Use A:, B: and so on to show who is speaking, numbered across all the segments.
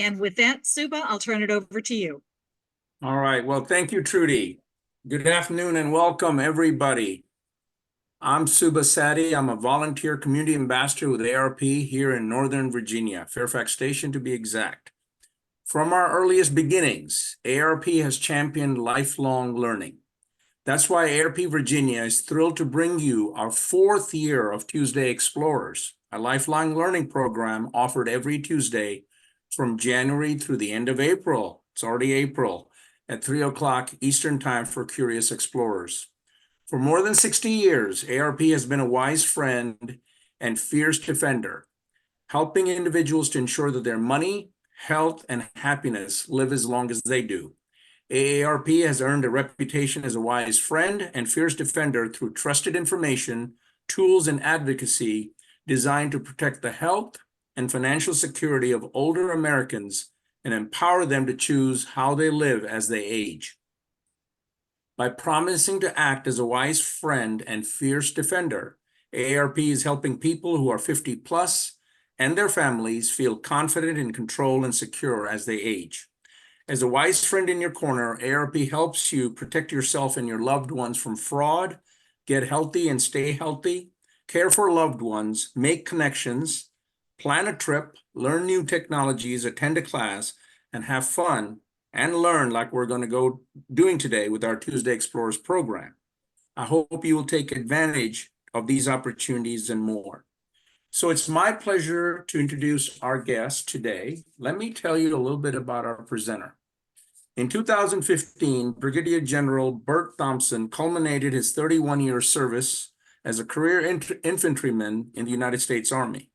A: And with that, Suba, I'll turn it over to you.
B: All right. Well, thank you, Trudy. Good afternoon and welcome, everybody. I'm Suba Sadi. I'm a volunteer community ambassador with ARP here in Northern Virginia, Fairfax Station to be exact. From our earliest beginnings, ARP has championed lifelong learning. That's why ARP Virginia is thrilled to bring you our 4th year of Tuesday Explorers, a lifelong learning program offered every Tuesday from January through the end of April. It's already April at 3 o'clock Eastern Time for curious explorers. For more than 60 years, ARP has been a wise friend and fierce defender, helping individuals to ensure that their money, health, and happiness live as long as they do. AARP has earned a reputation as a wise friend and fierce defender through trusted information, tools, and advocacy designed to protect the health and financial security of older Americans and empower them to choose how they live as they age. By promising to act as a wise friend and fierce defender, AARP is helping people who are 50 plus and their families feel confident in control and secure as they age. As a wise friend in your corner, AARP helps you protect yourself and your loved ones from fraud, get healthy and stay healthy, care for loved ones, make connections, plan a trip, learn new technologies, attend a class, and have fun and learn like we're going to go doing today with our Tuesday Explorers program. I hope you will take advantage of these opportunities and more. So it's my pleasure to introduce our guest today. Let me tell you a little bit about our presenter. In 2015, Brigadier General Burt Thompson culminated his 31-year service as a career infantryman in the United States Army.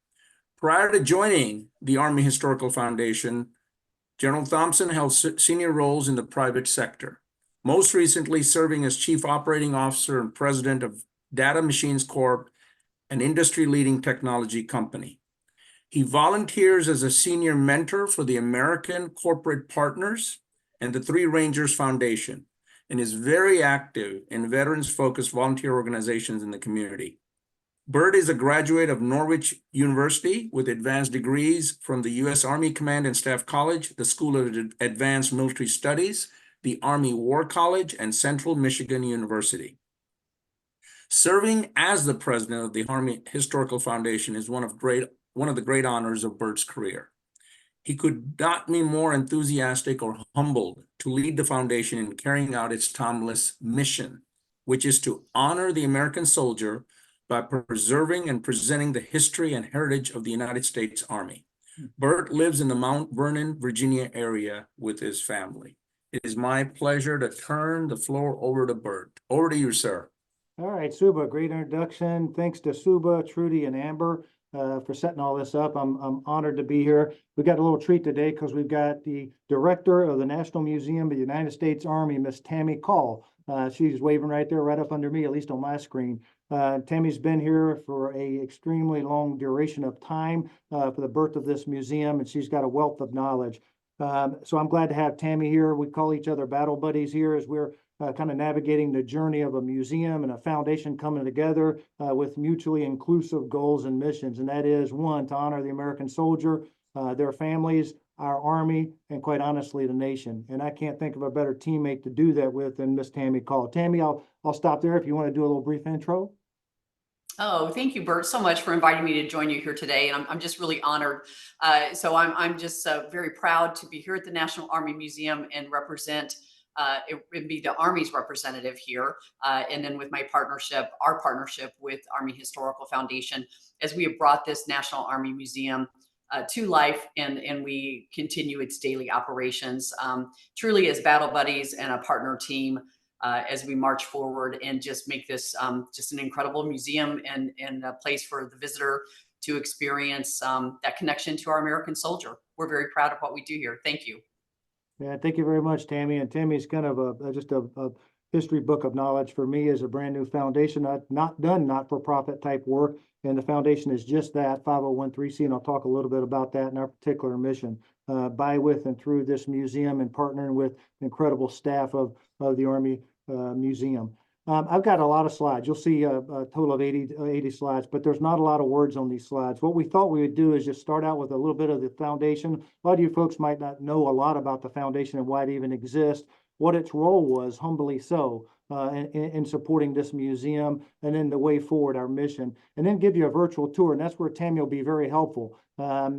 B: Prior to joining the Army Historical Foundation, General Thompson held senior roles in the private sector, most recently serving as Chief Operating Officer and President of Data Machines Corp., an industry-leading technology company. He volunteers as a senior mentor for the American Corporate Partners and the Three Rangers Foundation, and is very active in veterans-focused volunteer organizations in the community. Burt is a graduate of Norwich University with advanced degrees from the U.S. Army Command and Staff College, the School of Advanced Military Studies, the Army War College, and Central Michigan University. Serving as the president of the Army Historical Foundation is one of the great honors of Burt's career. He could not be more enthusiastic or humbled to lead the foundation in carrying out its timeless mission, which is to honor the American soldier by preserving and presenting the history and heritage of the United States Army. Burt lives in the Mount Vernon, Virginia area with his family. It is my pleasure to turn the floor over to Burt. Over to you, sir.
C: All right, Suba, great introduction. Thanks to Suba, Trudy, and Amber for setting all this up. I'm honored to be here. We got a little treat today because we've got the director of the National Museum of the United States Army, Miss Tammy Call. She's waving right there, right up under me, at least on my screen. Tammy's been here for a extremely long duration of time for the birth of this museum, and she's got a wealth of knowledge. So I'm glad to have Tammy here. We call each other battle buddies here as we're kind of navigating the journey of a museum and a foundation coming together with mutually inclusive goals and missions. And that is, one, to honor the American soldier, their families, our Army, and quite honestly, the nation. And I can't think of a better teammate to do that with than Miss Tammy Call. Tammy, I'll stop there if you want to do a little brief intro.
D: Oh, thank you, Burt, so much for inviting me to join you here today. And I'm just really honored. So I'm just very proud to be here at the National Army Museum and represent it would be the Army's representative here. And then with my partnership, our partnership with Army Historical Foundation, as we have brought this National Army Museum to life and we continue its daily operations, truly as battle buddies and a partner team as we march forward and just make this just an incredible museum and a place for the visitor to experience that connection to our American soldier. We're very proud of what we do here. Thank you.
C: Yeah, thank you very much, Tammy. And Tammy's kind of just a history book of knowledge for me as a brand new foundation. I've not done not-for-profit type work, and the foundation is just that, 501(c), and I'll talk a little bit about that in our particular mission. By, with, and through this museum and partnering with incredible staff of the Army Museum. I've got a lot of slides. You'll see a total of 80 slides, but there's not a lot of words on these slides. What we thought we would do is just start out with a little bit of the foundation. A lot of you folks might not know a lot about the foundation and why it even exists, what its role was, humbly so, in supporting this museum, and then the way forward, our mission, and then give you a virtual tour. And that's where Tammy will be very helpful.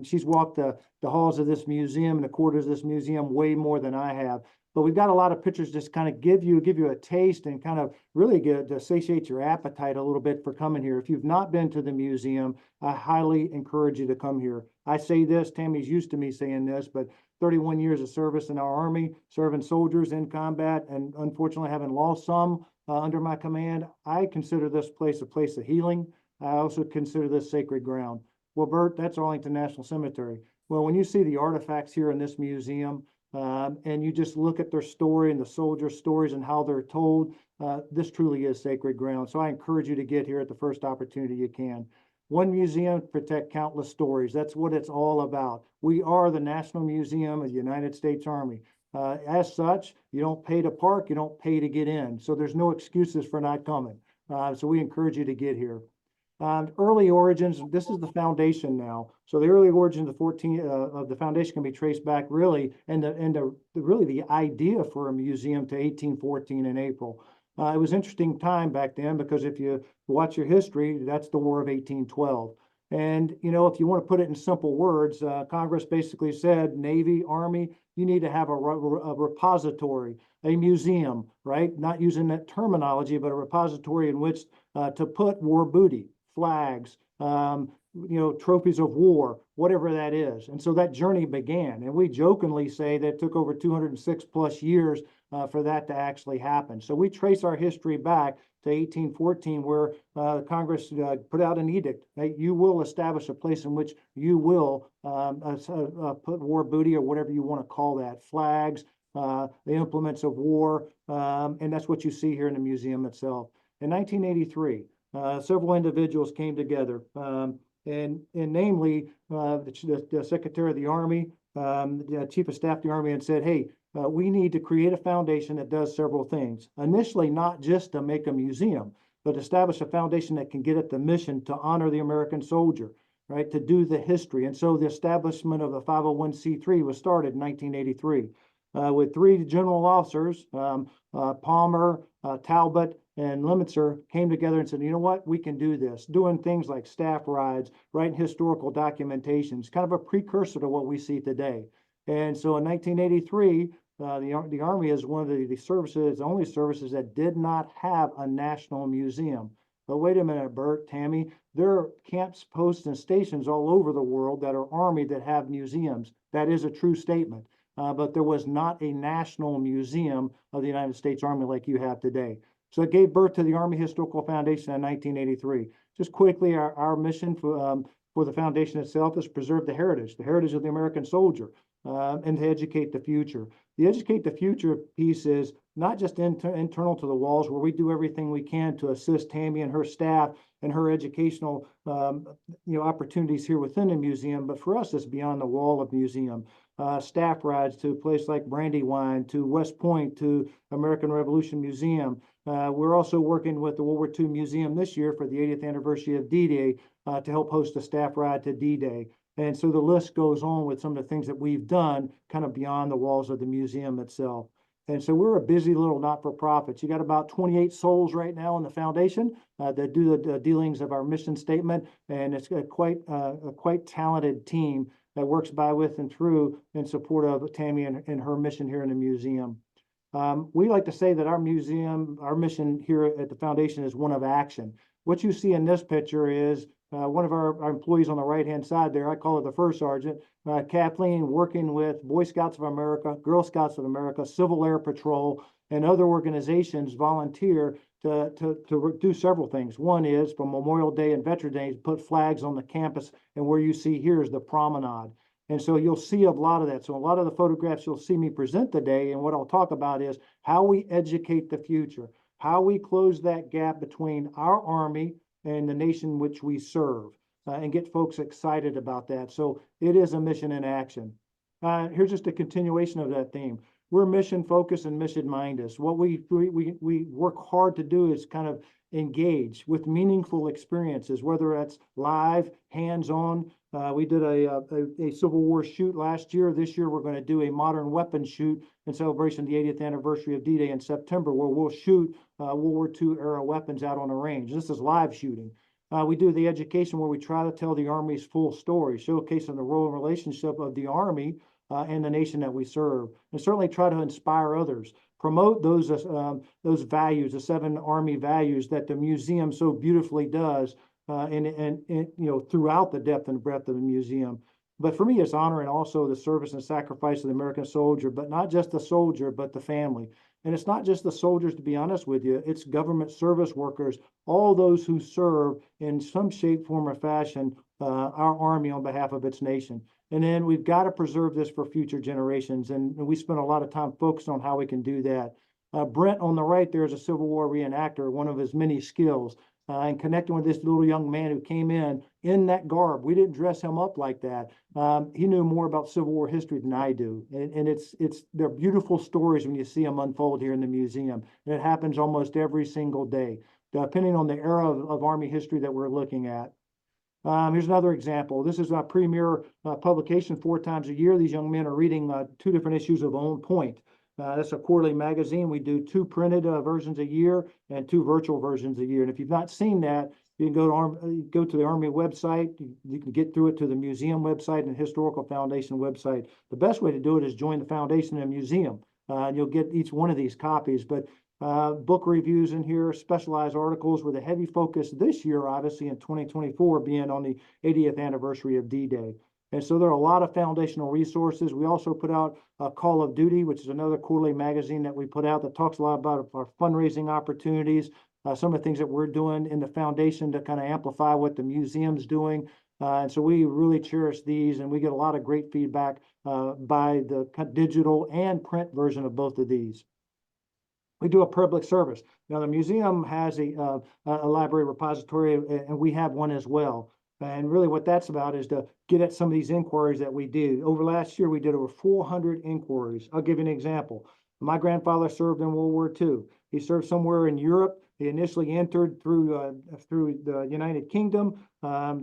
C: She's walked the halls of this museum and the corridors of this museum way more than I have. But we've got a lot of pictures just kind of give you a taste and kind of really get to satiate your appetite a little bit for coming here. If you've not been to the museum, I highly encourage you to come here. I say this, Tammy's used to me saying this, but 31 years of service in our Army, serving soldiers in combat, and unfortunately having lost some under my command, I consider this place a place of healing. I also consider this sacred ground. Well, Burt, that's Arlington National Cemetery. Well, when you see the artifacts here in this museum, and you just look at their story and the soldiers' stories and how they're told, this truly is sacred ground. So I encourage you to get here at the first opportunity you can. One museum, protect countless stories. That's what it's all about. We are the National Museum of the United States Army. As such, you don't pay to park, you don't pay to get in. So there's no excuses for not coming. So we encourage you to get here. Early origins, this is the foundation now. So the early origins of the foundation can be traced back really, and really the idea for a museum to 1814 in April. It was an interesting time back then because if you watch your history, that's the War of 1812. And, you know, if you want to put it in simple words, Congress basically said, Navy, Army, you need to have a repository, a museum, right? Not using that terminology, but a repository in which to put war booty, flags, you know, trophies of war, whatever that is. And so that journey began. And we jokingly say that it took over 206 plus years for that to actually happen. So we trace our history back to 1814, where Congress put out an edict that you will establish a place in which you will put war booty, or whatever you want to call that, flags, the implements of war. And that's what you see here in the museum itself. In 1983, several individuals came together, and namely the Secretary of the Army, the Chief of Staff of the Army, and said, hey, we need to create a foundation that does several things. Initially, not just to make a museum, but establish a foundation that can get at the mission to honor the American soldier, right, to do the history. And so the establishment of the 501c3 was started in 1983 with 3 general officers, Palmer, Talbot, and Lemitzer, came together and said, you know what, we can do this, doing things like staff rides, writing historical documentations, kind of a precursor to what we see today. And so in 1983, the Army is one of the services, the only services that did not have a national museum. But wait a minute, Burt, Tammy, there are camps, posts, and stations all over the world that are Army that have museums. That is a true statement. But there was not a national museum of the United States Army like you have today. So it gave birth to the Army Historical Foundation in 1983. Just quickly, our mission for the foundation itself is preserve the heritage of the American soldier, and to educate the future. The educate the future piece is not just internal to the walls, where we do everything we can to assist Tammy and her staff and her educational opportunities here within the museum, but for us, it's beyond the wall of museum. Staff rides to a place like Brandywine, to West Point, to American Revolution Museum. We're also working with the World War II Museum this year for the 80th anniversary of D-Day to help host a staff ride to D-Day. And so the list goes on with some of the things that we've done kind of beyond the walls of the museum itself. And so we're a busy little not-for-profit. You got about 28 souls right now in the foundation that do the dealings of our mission statement. And it's a quite talented team that works by, with, and through in support of Tammy and her mission here in the museum. We like to say that our mission here at the foundation is one of action. What you see in this picture is one of our employees on the right-hand side there. I call her the first sergeant, Kathleen, working with Boy Scouts of America, Girl Scouts of America, Civil Air Patrol, and other organizations volunteer to do several things. One is for Memorial Day and Veterans Day, put flags on the campus, and where you see here is the promenade. And so you'll see a lot of that. So a lot of the photographs you'll see me present today, and what I'll talk about is how we educate the future, how we close that gap between our Army and the nation which we serve, and get folks excited about that. So it is a mission in action. Here's just a continuation of that theme. we're mission focused and mission minded. What we work hard to do is kind of engage with meaningful experiences, whether that's live, hands-on. We did a Civil War shoot last year. This year, we're going to do a modern weapons shoot in celebration of the 80th anniversary of D-Day in September, where we'll shoot World War II era weapons out on a range. This is live shooting. We do the education where we try to tell the Army's full story, showcasing the role and relationship of the Army and the nation that we serve, and certainly try to inspire others. Promote those values, the 7 Army values that the museum so beautifully does, and you know, throughout the depth and breadth of the museum. But for me, it's honoring also the service and sacrifice of the American soldier, but not just the soldier, but the family. And it's not just the soldiers, to be honest with you, it's government service workers, all those who serve in some shape, form, or fashion, our Army on behalf of its nation. And then we've got to preserve this for future generations. And we spend a lot of time focused on how we can do that. Brent on the right there is a Civil War reenactor, one of his many skills. And connecting with this little young man who came in that garb. We didn't dress him up like that. He knew more about Civil War history than I do. And they're beautiful stories when you see them unfold here in the museum. And it happens almost every single day, depending on the era of Army history that we're looking at. Here's another example. This is a premier publication 4 times a year. These young men are reading 2 different issues of On Point. That's a quarterly magazine. We do 2 printed versions a year and 2 virtual versions a year. And if you've not seen that, you can go to the Army website. You can get through it to the museum website and Historical Foundation website. The best way to do it is join the foundation and museum. And you'll get each one of these copies. But book reviews in here, specialized articles with a heavy focus this year, obviously in 2024, being on the 80th anniversary of D-Day. And so there are a lot of foundational resources. We also put out Call of Duty, which is another quarterly magazine that we put out that talks a lot about our fundraising opportunities, some of the things that we're doing in the foundation to kind of amplify what the museum's doing. And so we really cherish these, and we get a lot of great feedback by the digital and print version of both of these. We do a public service. Now, the museum has a library repository, and we have one as well. And really what that's about is to get at some of these inquiries that we do. Over last year, we did over 400 inquiries. I'll give you an example. My grandfather served in World War II. He served somewhere in Europe. He initially entered through the United Kingdom,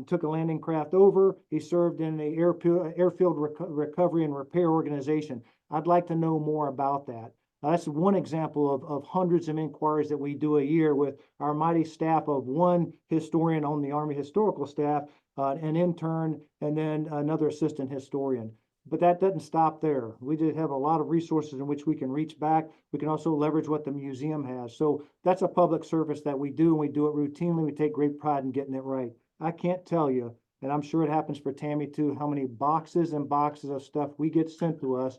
C: took a landing craft over. He served in the airfield recovery and repair organization. I'd like to know more about that. That's one example of hundreds of inquiries that we do a year with our mighty staff of 1 historian on the Army historical staff, an intern, and then another assistant historian. But that doesn't stop there. We just have a lot of resources in which we can reach back. We can also leverage what the museum has. So that's a public service that we do, and we do it routinely. We take great pride in getting it right. I can't tell you, and I'm sure it happens for Tammy too, how many boxes and boxes of stuff we get sent to us.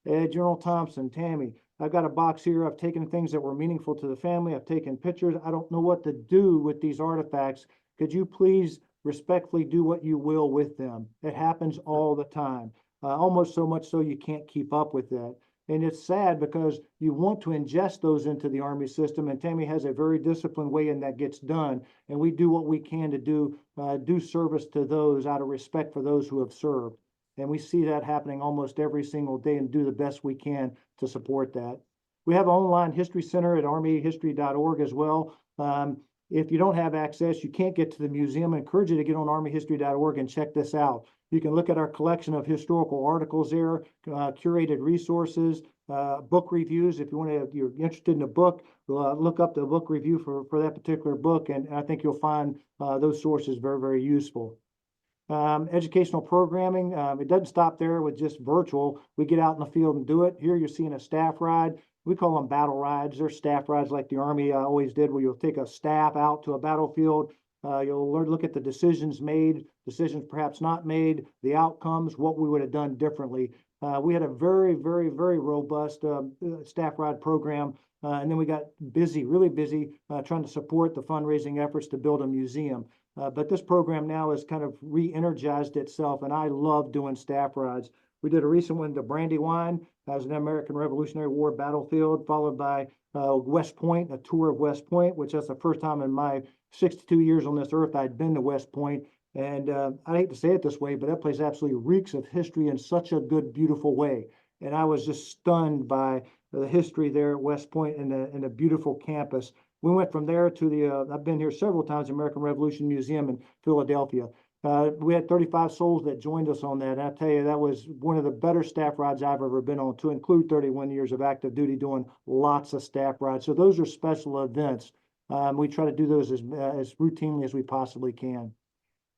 C: General Thompson, Tammy, I've got a box here. I've taken things that were meaningful to the family. I've taken pictures. I don't know what to do with these artifacts. Could you please respectfully do what you will with them? It happens all the time, almost so much so you can't keep up with that. And it's sad because you want to ingest those into the Army system, and Tammy has a very disciplined way and that gets done. And we do what we can to do service to those out of respect for those who have served. And we see that happening almost every single day and do the best we can to support that. We have an online history center at armyhistory.org as well. If you don't have access, you can't get to the museum, I encourage you to get on armyhistory.org and check this out. You can look at our collection of historical articles there, curated resources, book reviews. If you're interested in a book, look up the book review for that particular book, and I think you'll find those sources very, very useful. Educational programming, it doesn't stop there with just virtual. We get out in the field and do it. Here you're seeing a staff ride. We call them battle rides. They're staff rides like the Army always did, where you'll take a staff out to a battlefield. You'll look at the decisions made, decisions perhaps not made, the outcomes, what we would have done differently. We had a very, very, very robust staff ride program. And then we got busy, really busy, trying to support the fundraising efforts to build a museum. But this program now has kind of re-energized itself, and I love doing staff rides. We did a recent one to Brandywine as an American Revolutionary War battlefield, followed by West Point, a tour of West Point, which that's the first time in my 62 years on this earth I'd been to West Point. And I hate to say it this way, but that place absolutely reeks of history in such a good, beautiful way. And I was just stunned by the history there at West Point and the beautiful campus. We went from there to I've been here several times, American Revolution Museum in Philadelphia. We had 35 souls that joined us on that. And I tell you, that was one of the better staff rides I've ever been on, to include 31 years of active duty doing lots of staff rides. So those are special events. We try to do those as routinely as we possibly can.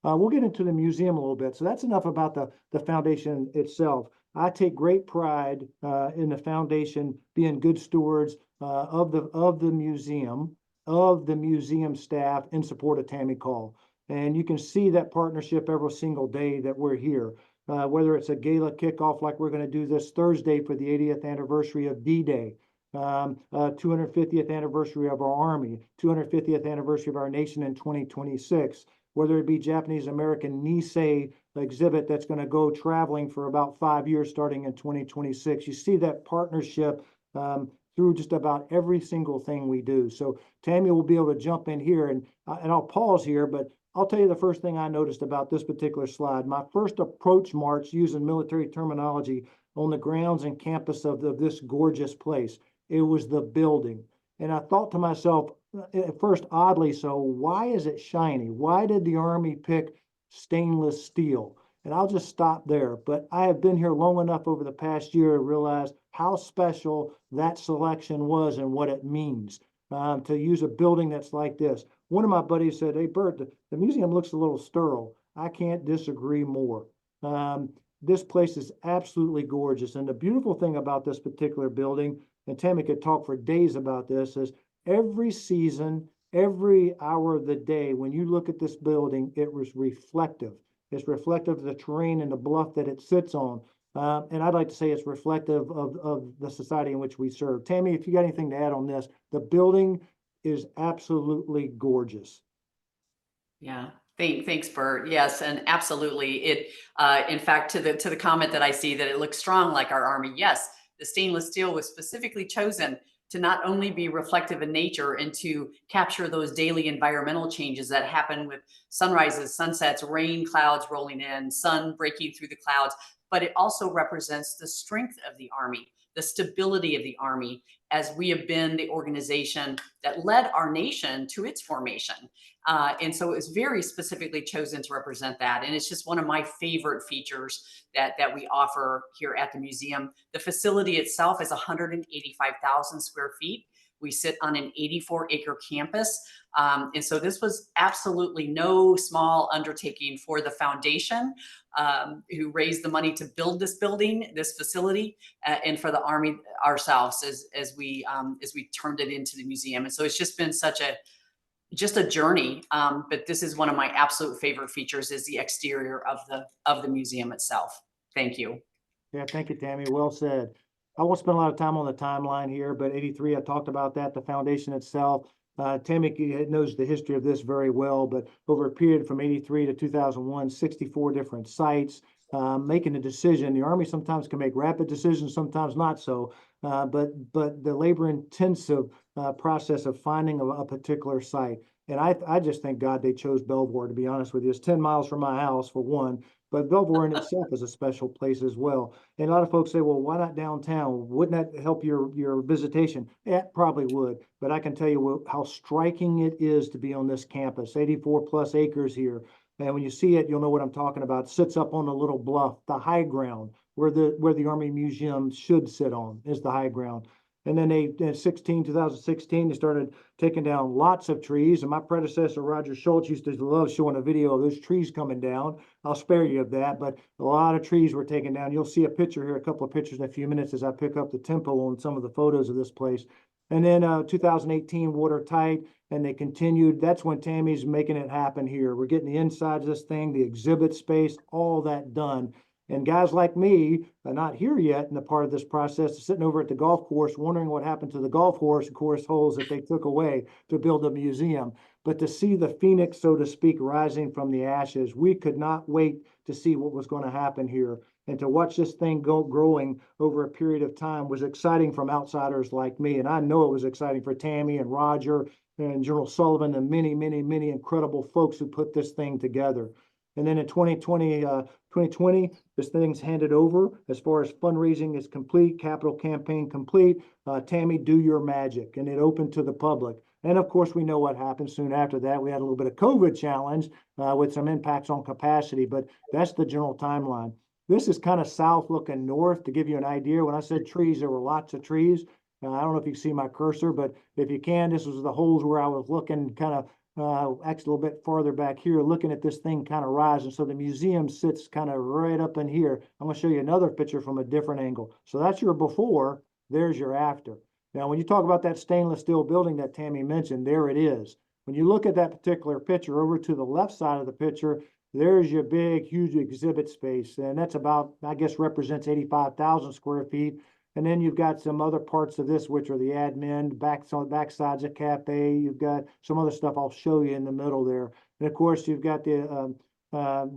C: We'll get into the museum a little bit. So that's enough about the foundation itself. I take great pride in the foundation being good stewards of the museum staff in support of Tammy Call. And you can see that partnership every single day that we're here, whether it's a gala kickoff like we're going to do this Thursday for the 80th anniversary of D-Day, 250th anniversary of our Army, 250th anniversary of our nation in 2026, whether it be Japanese American Nisei exhibit that's going to go traveling for about 5 years starting in 2026. You see that partnership through just about every single thing we do. So Tammy will be able to jump in here, and I'll pause here, but I'll tell you the first thing I noticed about this particular slide. My first approach march, using military terminology, on the grounds and campus of this gorgeous place, it was the building. And I thought to myself, at first, oddly so, why is it shiny? Why did the Army pick stainless steel? And I'll just stop there. But I have been here long enough over the past year to realize how special that selection was and what it means to use a building that's like this. One of my buddies said, "Hey, Burt, the museum looks a little sterile." I can't disagree more. This place is absolutely gorgeous. And the beautiful thing about this particular building, and Tammy could talk for days about this, is every season, every hour of the day, when you look at this building, it was reflective. It's reflective of the terrain and the bluff that it sits on. And I'd like to say it's reflective of the society in which we serve. Tammy, if you got anything to add on this, the building is absolutely gorgeous.
D: Yeah. Thanks, Burt. Yes, and absolutely. It, in fact, to the comment that I see that it looks strong like our Army. Yes, the stainless steel was specifically chosen to not only be reflective in nature and to capture those daily environmental changes that happen with sunrises, sunsets, rain clouds rolling in, sun breaking through the clouds, but it also represents the strength of the Army, the stability of the Army, as we have been the organization that led our nation to its formation. And so it was very specifically chosen to represent that. And it's just one of my favorite features that we offer here at the museum. The facility itself is 185,000 square feet. We sit on an 84-acre campus. And so this was absolutely no small undertaking for the foundation, who raised the money to build this building, this facility, and for the Army ourselves as we turned it into the museum. And so it's just been such a journey. But this is one of my absolute favorite features, is the exterior of the museum itself. Thank you.
C: Yeah, thank you, Tammy. Well said. I won't spend a lot of time on the timeline here, but 83, I talked about that, the foundation itself. Tammy knows the history of this very well, but over a period from 83 to 2001, 64 different sites, making a decision. The Army sometimes can make rapid decisions, sometimes not so, but the labor-intensive process of finding a particular site. And I just thank God they chose Belvoir, to be honest with you. It's 10 miles from my house, for one, but Belvoir in itself is a special place as well. And a lot of folks say, well, why not downtown? Wouldn't that help your visitation? Yeah, it probably would. But I can tell you how striking it is to be on this campus, 84 plus acres here. And when you see it, you'll know what I'm talking about. It sits up on a little bluff, the high ground, where the Army Museum should sit on, is the high ground. And then in 2016, they started taking down lots of trees. And my predecessor, Roger Schultz, used to love showing a video of those trees coming down. I'll spare you of that, but a lot of trees were taken down. You'll see a picture here, a couple of pictures in a few minutes as I pick up the tempo on some of the photos of this place. And then 2018, watertight, and they continued. That's when Tammy's making it happen here. We're getting the insides of this thing, the exhibit space, all that done. And guys like me are not here yet in the part of this process, sitting over at the golf course, wondering what happened to the golf course holes that they took away to build a museum. But to see the phoenix, so to speak, rising from the ashes, we could not wait to see what was going to happen here. And to watch this thing growing over a period of time was exciting from outsiders like me. And I know it was exciting for Tammy and Roger and General Sullivan and many, many, many incredible folks who put this thing together. And then in 2020, this thing's handed over as far as fundraising is complete, capital campaign complete. Tammy, do your magic. And it opened to the public. And of course, we know what happened soon after that. We had a little bit of COVID challenge with some impacts on capacity, but that's the general timeline. This is kind of south looking north to give you an idea. When I said trees, there were lots of trees. I don't know if you can see my cursor, but if you can, this was the holes where I was looking kind of actually a little bit farther back here, looking at this thing kind of rise. And so the museum sits kind of right up in here. I'm going to show you another picture from a different angle. So that's your before, there's your after. Now, when you talk about that stainless steel building that Tammy mentioned, there it is. When you look at that particular picture over to the left side of the picture, there's your big, huge exhibit space. And that's about, I guess, represents 85,000 square feet. And then you've got some other parts of this, which are the admin, backsides of cafe. You've got some other stuff I'll show you in the middle there. And of course, you've got the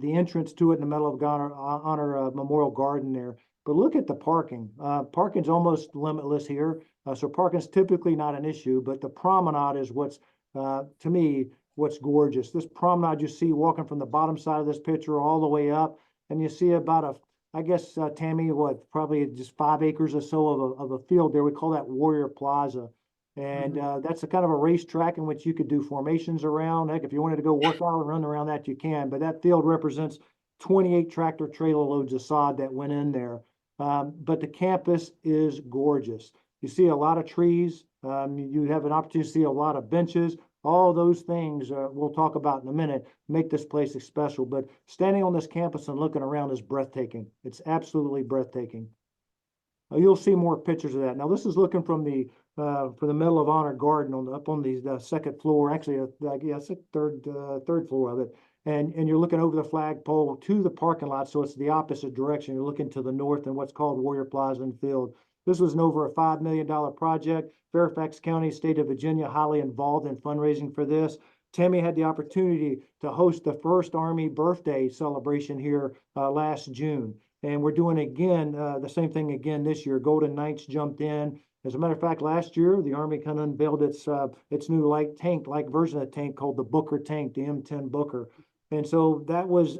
C: entrance to it in the Medal of Honor Memorial Garden there. But look at the parking. Parking's almost limitless here. So parking's typically not an issue, but the promenade is what's, to me, what's gorgeous. This promenade you see walking from the bottom side of this picture all the way up, and you see about I guess, Tammy, probably just 5 acres or so of a field there. We call that Warrior Plaza. And that's a kind of a racetrack in which you could do formations around. Heck, if you wanted to go work out and run around that, you can. But that field represents 28 tractor trailer loads of sod that went in there. But the campus is gorgeous. You see a lot of trees. You have an opportunity to see a lot of benches. All those things we'll talk about in a minute make this place special. But standing on this campus and looking around is breathtaking. It's absolutely breathtaking. You'll see more pictures of that. Now, this is looking from the Medal of Honor Garden up on the second floor. Actually, I guess third floor of it. And you're looking over the flagpole to the parking lot, so it's the opposite direction. You're looking to the north in what's called Warrior Plaza and Field. This was an over a $5 million project. Fairfax County, state of Virginia, highly involved in fundraising for this. Tammy had the opportunity to host the first Army birthday celebration here last June. And we're doing again, the same thing again this year. Golden Knights jumped in. As a matter of fact, last year, the Army kind of unveiled its new light tank-like version of the tank called the Booker tank, the M10 Booker. And so that was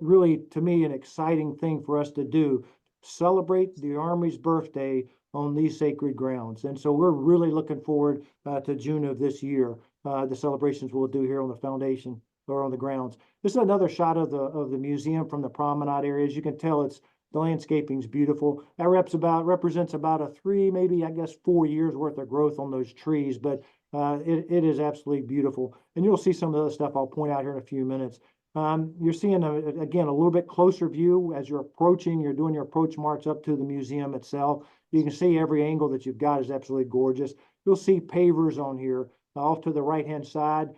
C: really, to me, an exciting thing for us to do. Celebrate the Army's birthday on these sacred grounds. And so we're really looking forward to June of this year, the celebrations we'll do here on the foundation or on the grounds. This is another shot of the museum from the promenade area. As you can tell, the landscaping's beautiful. That represents about a 3, maybe I guess 4 years worth of growth on those trees, but it is absolutely beautiful. And you'll see some of the stuff I'll point out here in a few minutes. You're seeing, again, a little bit closer view as you're approaching, you're doing your approach march up to the museum itself. You can see every angle that you've got is absolutely gorgeous. You'll see pavers on here off to the right-hand side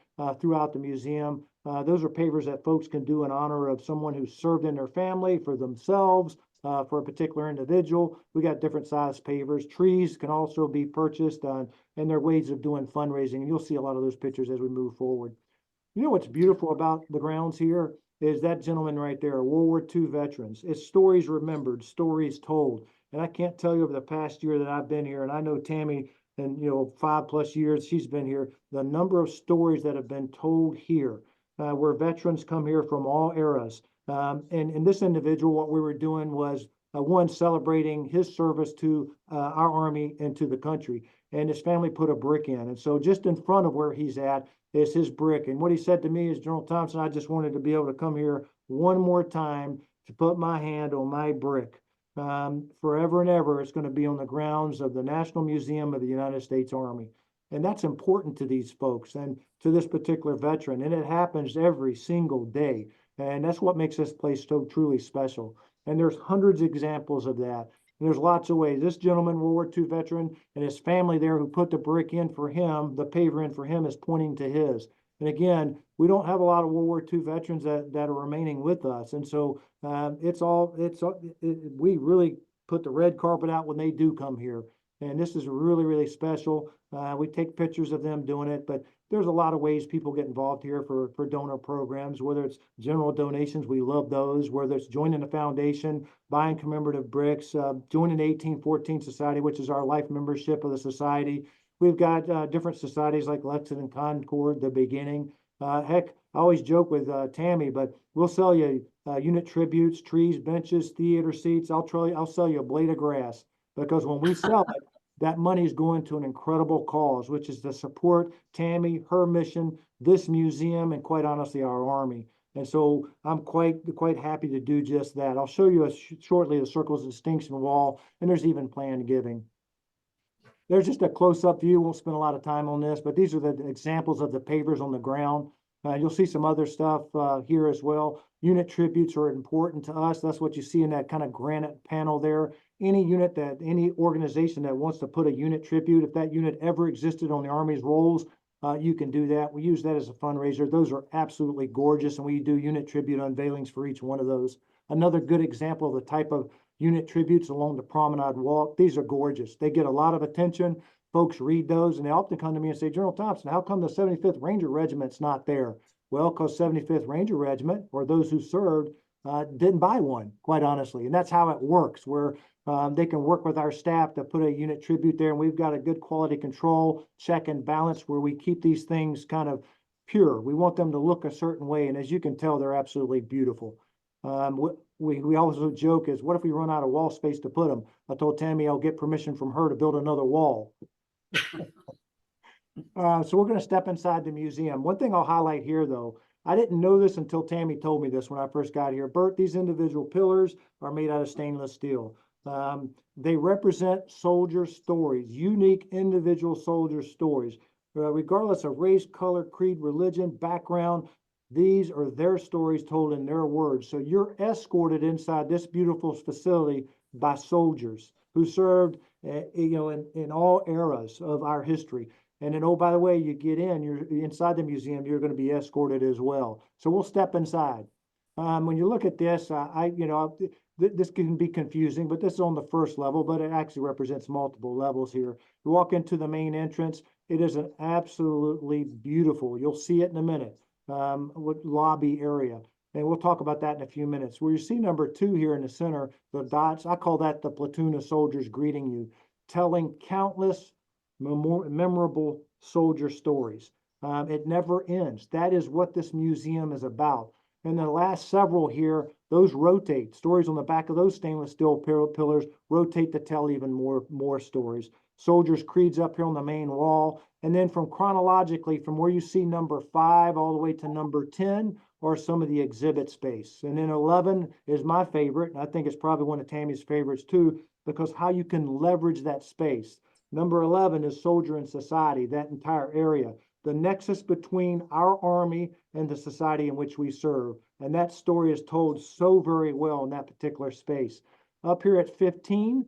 C: throughout the museum. Those are pavers that folks can do in honor of someone who served in their family, for themselves, for a particular individual. We got different size pavers. Trees can also be purchased, and there are ways of doing fundraising. And you'll see a lot of those pictures as we move forward. You know what's beautiful about the grounds here is that gentleman right there, World War II veterans. It's stories remembered, stories told. And I can't tell you over the past year that I've been here, and I know Tammy, and 5+ years she's been here, the number of stories that have been told here, where veterans come here from all eras. And this individual, what we were doing was one, celebrating his service to our Army and to the country. And his family put a brick in. And so just in front of where he's at is his brick. And what he said to me is, General Thompson, I just wanted to be able to come here one more time to put my hand on my brick. Forever and ever, it's going to be on the grounds of the National Museum of the United States Army. And that's important to these folks and to this particular veteran. And it happens every single day. And that's what makes this place so truly special. And there's hundreds of examples of that. And there's lots of ways. This gentleman, World War II veteran, and his family there who put the brick in for him, the paver in for him, is pointing to his. And again, we don't have a lot of World War II veterans that are remaining with us. And so we really put the red carpet out when they do come here. And this is really, really special. We take pictures of them doing it, but there's a lot of ways people get involved here for donor programs, whether it's general donations, we love those, whether it's joining the foundation, buying commemorative bricks, joining the 1814 Society, which is our life membership of the society. We've got different societies like Lexington Concord, the beginning. Heck, I always joke with Tammy, but we'll sell you unit tributes, trees, benches, theater seats. I'll sell you a blade of grass, because when we sell it, that money is going to an incredible cause, which is to support Tammy, her mission, this museum, and quite honestly, our Army. And so I'm quite happy to do just that. I'll show you shortly the Circles of Distinction wall, and there's even planned giving. There's just a close-up view. Won't spend a lot of time on this, but these are the examples of the pavers on the ground. You'll see some other stuff here as well. Unit tributes are important to us. That's what you see in that kind of granite panel there. Any organization that wants to put a unit tribute, if that unit ever existed on the Army's rolls, you can do that. We use that as a fundraiser. Those are absolutely gorgeous, and we do unit tribute unveilings for each one of those. Another good example of the type of unit tributes along the promenade walk. These are gorgeous. They get a lot of attention. Folks read those, and they often come to me and say, General Thompson, how come the 75th Ranger Regiment's not there? Well, because 75th Ranger Regiment, or those who served, didn't buy one, quite honestly. And that's how it works, where they can work with our staff to put a unit tribute there, and we've got a good quality control, check and balance, where we keep these things kind of pure. We want them to look a certain way, and as you can tell, they're absolutely beautiful. We always joke is, what if we run out of wall space to put them? I told Tammy I'll get permission from her to build another wall. So we're going to step inside the museum. One thing I'll highlight here, though, I didn't know this until Tammy told me this when I first got here. Burt, these individual pillars are made out of stainless steel. They represent soldier stories, unique individual soldier stories, regardless of race, color, creed, religion, background. These are their stories told in their words. So you're escorted inside this beautiful facility by soldiers who served, in all eras of our history. And then, oh, by the way, you get in, you're inside the museum, you're going to be escorted as well. So we'll step inside. When you look at this, this can be confusing, but this is on the first level, but it actually represents multiple levels here. You walk into the main entrance. It is an absolutely beautiful, you'll see it in a minute, lobby area. And we'll talk about that in a few minutes. Where you see number 2 here in the center, the dots, I call that the platoon of soldiers greeting you, telling countless memorable soldier stories. It never ends. That is what this museum is about. And the last several here, those rotate. Stories on the back of those stainless steel pillars rotate to tell even more stories. Soldiers' creeds up here on the main wall. And then from chronologically, from where you see number 5 all the way to number 10, are some of the exhibit space. And then 11 is my favorite. And I think it's probably one of Tammy's favorites too, because how you can leverage that space. Number 11 is Soldier and Society, that entire area, the nexus between our Army and the society in which we serve. And that story is told so very well in that particular space. Up here at 15,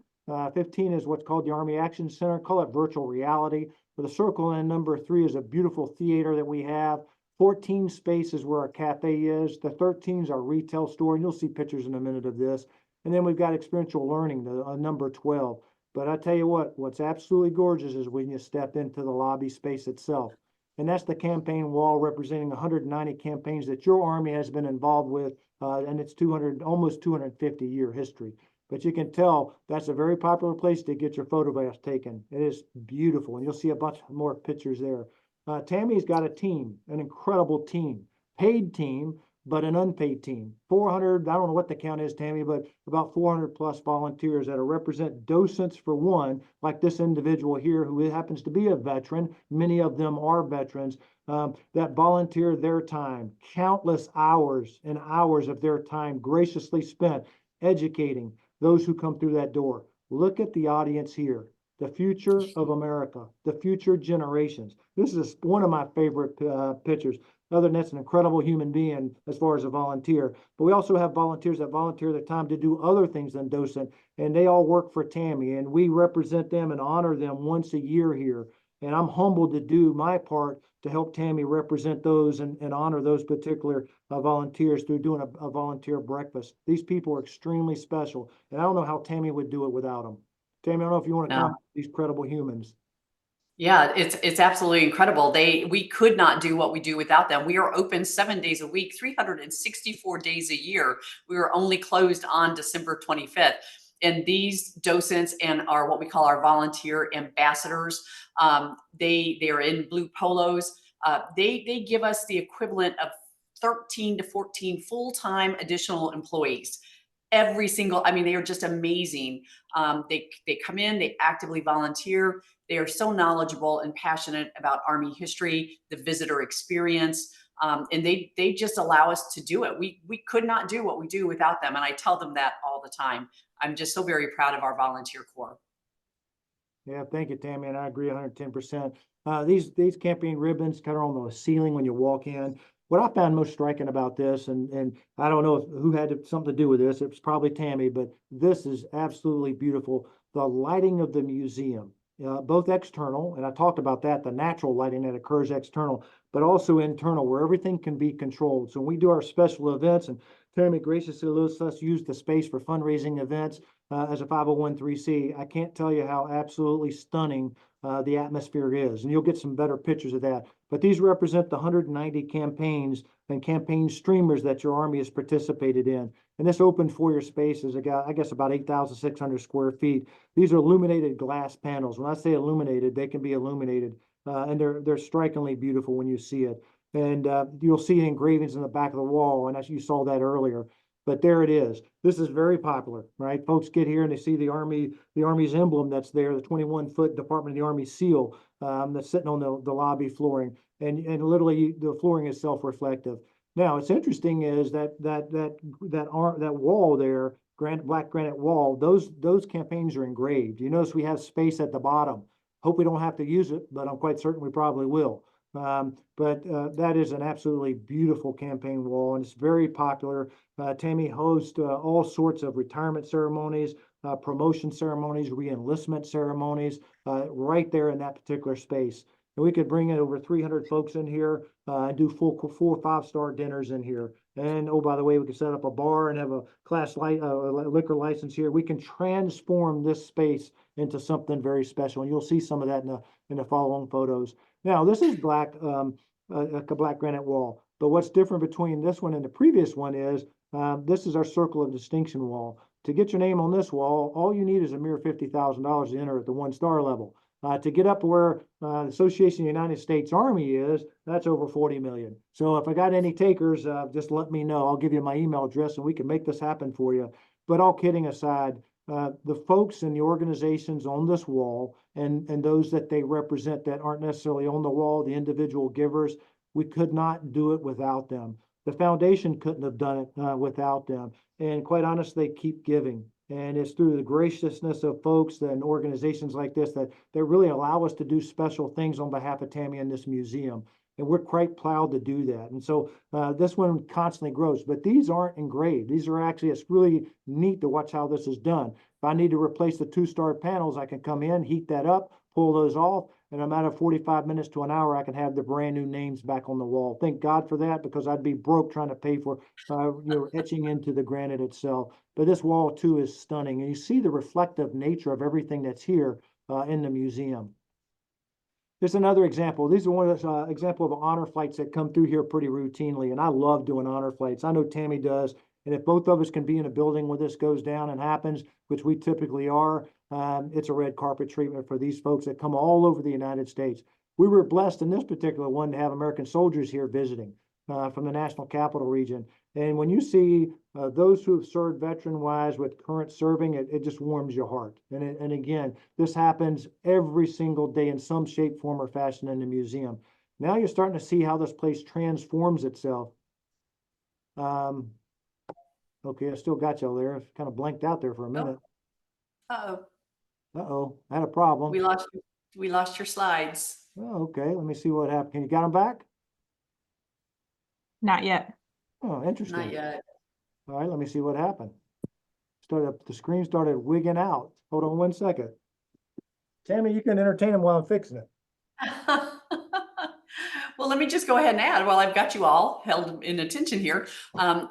C: 15 is what's called the Army Action Center, call it virtual reality. For the circle in number 3 is a beautiful theater that we have. 14 space is where our cafe is. The 13 is our retail store, and you'll see pictures in a minute of this. And then we've got experiential learning, the number 12. But I tell you what's absolutely gorgeous is when you step into the lobby space itself. And that's the campaign wall representing 190 campaigns that your Army has been involved with, and it's almost 250-year history. But you can tell that's a very popular place to get your photographs taken. It is beautiful, and you'll see a bunch more pictures there. Tammy's got a team, an incredible team, paid team, but an unpaid team. 400, I don't know what the count is, Tammy, but about 400 plus volunteers that represent docents for one, like this individual here who happens to be a veteran. Many of them are veterans that volunteer their time, countless hours and hours of their time graciously spent educating those who come through that door. Look at the audience here. The future of America, the future generations. This is one of my favorite pictures. Other than that's an incredible human being as far as a volunteer. But we also have volunteers that volunteer their time to do other things than docent, and they all work for Tammy, and we represent them and honor them once a year here. And I'm humbled to do my part to help Tammy represent those and honor those particular volunteers through doing a volunteer breakfast. These people are extremely special, and I don't know how Tammy would do it without them. Tammy, I don't know if you want to comment on these credible humans.
D: Yeah, it's absolutely incredible. We could not do what we do without them. We are open 7 days a week, 364 days a year. We were only closed on December 25th. And these docents and what we call our volunteer ambassadors, they are in blue polos. They give us the equivalent of 13 to 14 full-time additional employees. Every single, I mean, they are just amazing. They come in, they actively volunteer. They are so knowledgeable and passionate about Army history, the visitor experience. And they just allow us to do it. We could not do what we do without them. And I tell them that all the time. I'm just so very proud of our volunteer corps.
C: Yeah, thank you, Tammy, and I agree 110%. These campaign ribbons kind of on the ceiling when you walk in. What I found most striking about this, and I don't know who had something to do with this, it was probably Tammy, but this is absolutely beautiful. The lighting of the museum, both external, and I talked about that, the natural lighting that occurs external, but also internal, where everything can be controlled. So when we do our special events, and Tammy graciously lets us use the space for fundraising events, as a 501(c), I can't tell you how absolutely stunning the atmosphere is, and you'll get some better pictures of that. But these represent the 190 campaigns and campaign streamers that your Army has participated in. And this open foyer space is, I guess, about 8,600 square feet. These are illuminated glass panels. When I say illuminated, they can be illuminated, and they're strikingly beautiful when you see it. And you'll see engravings in the back of the wall, and as you saw that earlier. But there it is. This is very popular, right? Folks get here and they see the Army's emblem that's there, the 21-foot Department of the Army seal that's sitting on the lobby flooring, and literally the flooring is self-reflective. Now, what's interesting is that wall there, black granite wall, those campaigns are engraved. You notice we have space at the bottom. Hope we don't have to use it, but I'm quite certain we probably will. But that is an absolutely beautiful campaign wall, and it's very popular. Tammy hosts all sorts of retirement ceremonies, promotion ceremonies, re-enlistment ceremonies, right there in that particular space. And we could bring in over 300 folks in here and do full 4 or 5-star dinners in here. And oh, by the way, we could set up a bar and have a liquor license here. We can transform this space into something very special, and you'll see some of that in the following photos. Now, this is black granite wall, but what's different between this one and the previous one is this is our Circle of Distinction wall. To get your name on this wall, all you need is a mere $50,000 to enter at the 1-star level. To get up to where the Association of the United States Army is, that's over 40 million. So if I got any takers, just let me know. I'll give you my email address and we can make this happen for you. But all kidding aside, the folks and the organizations on this wall and those that they represent that aren't necessarily on the wall, the individual givers, we could not do it without them. The foundation couldn't have done it without them. And quite honestly, they keep giving. And it's through the graciousness of folks and organizations like this that really allow us to do special things on behalf of Tammy and this museum. And we're quite proud to do that. And so this one constantly grows, but these aren't engraved. These are actually, it's really neat to watch how this is done. If I need to replace the 2-star panels, I can come in, heat that up, pull those off, and in a matter of 45 minutes to an hour, I can have the brand new names back on the wall. Thank God for that, because I'd be broke trying to pay for etching into the granite itself. But this wall too is stunning, and you see the reflective nature of everything that's here in the museum. Here's another example. These are one of those example of honor flights that come through here pretty routinely, and I love doing honor flights. I know Tammy does, and if both of us can be in a building where this goes down and happens, which we typically are, it's a red carpet treatment for these folks that come all over the United States. We were blessed in this particular one to have American soldiers here visiting from the National Capital Region. And when you see those who have served veteran-wise with current serving, it just warms your heart. And again, this happens every single day in some shape, form, or fashion in the museum. Now you're starting to see how this place transforms itself. Okay, I still got you there. It's kind of blanked out there for a minute.
D: Uh-oh.
C: Uh-oh, I had a problem.
D: We lost your slides.
C: Oh, okay, let me see what happened. Can you got them back?
A: Not yet.
C: Oh, interesting.
D: Not yet.
C: All right, let me see what happened. The screen started wigging out. Hold on 1 second. Tammy, you can entertain them while I'm fixing it.
D: Well, let me just go ahead and add while I've got you all held in attention here.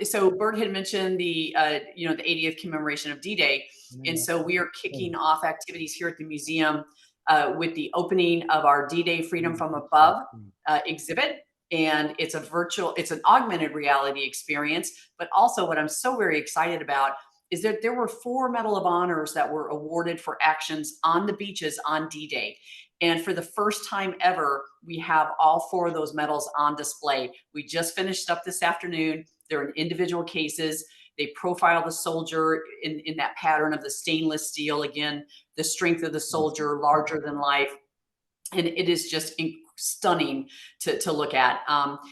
D: So Burt had mentioned the 80th commemoration of D-Day. And so we are kicking off activities here at the museum with the opening of our D-Day Freedom from Above exhibit. And it's an augmented reality experience, but also what I'm so very excited about is that there were 4 Medal of Honors that were awarded for actions on the beaches on D-Day. And for the first time ever, we have all 4 of those medals on display. We just finished up this afternoon. They're in individual cases. They profile the soldier in that pattern of the stainless steel. Again, the strength of the soldier, larger than life. And it is just stunning to look at.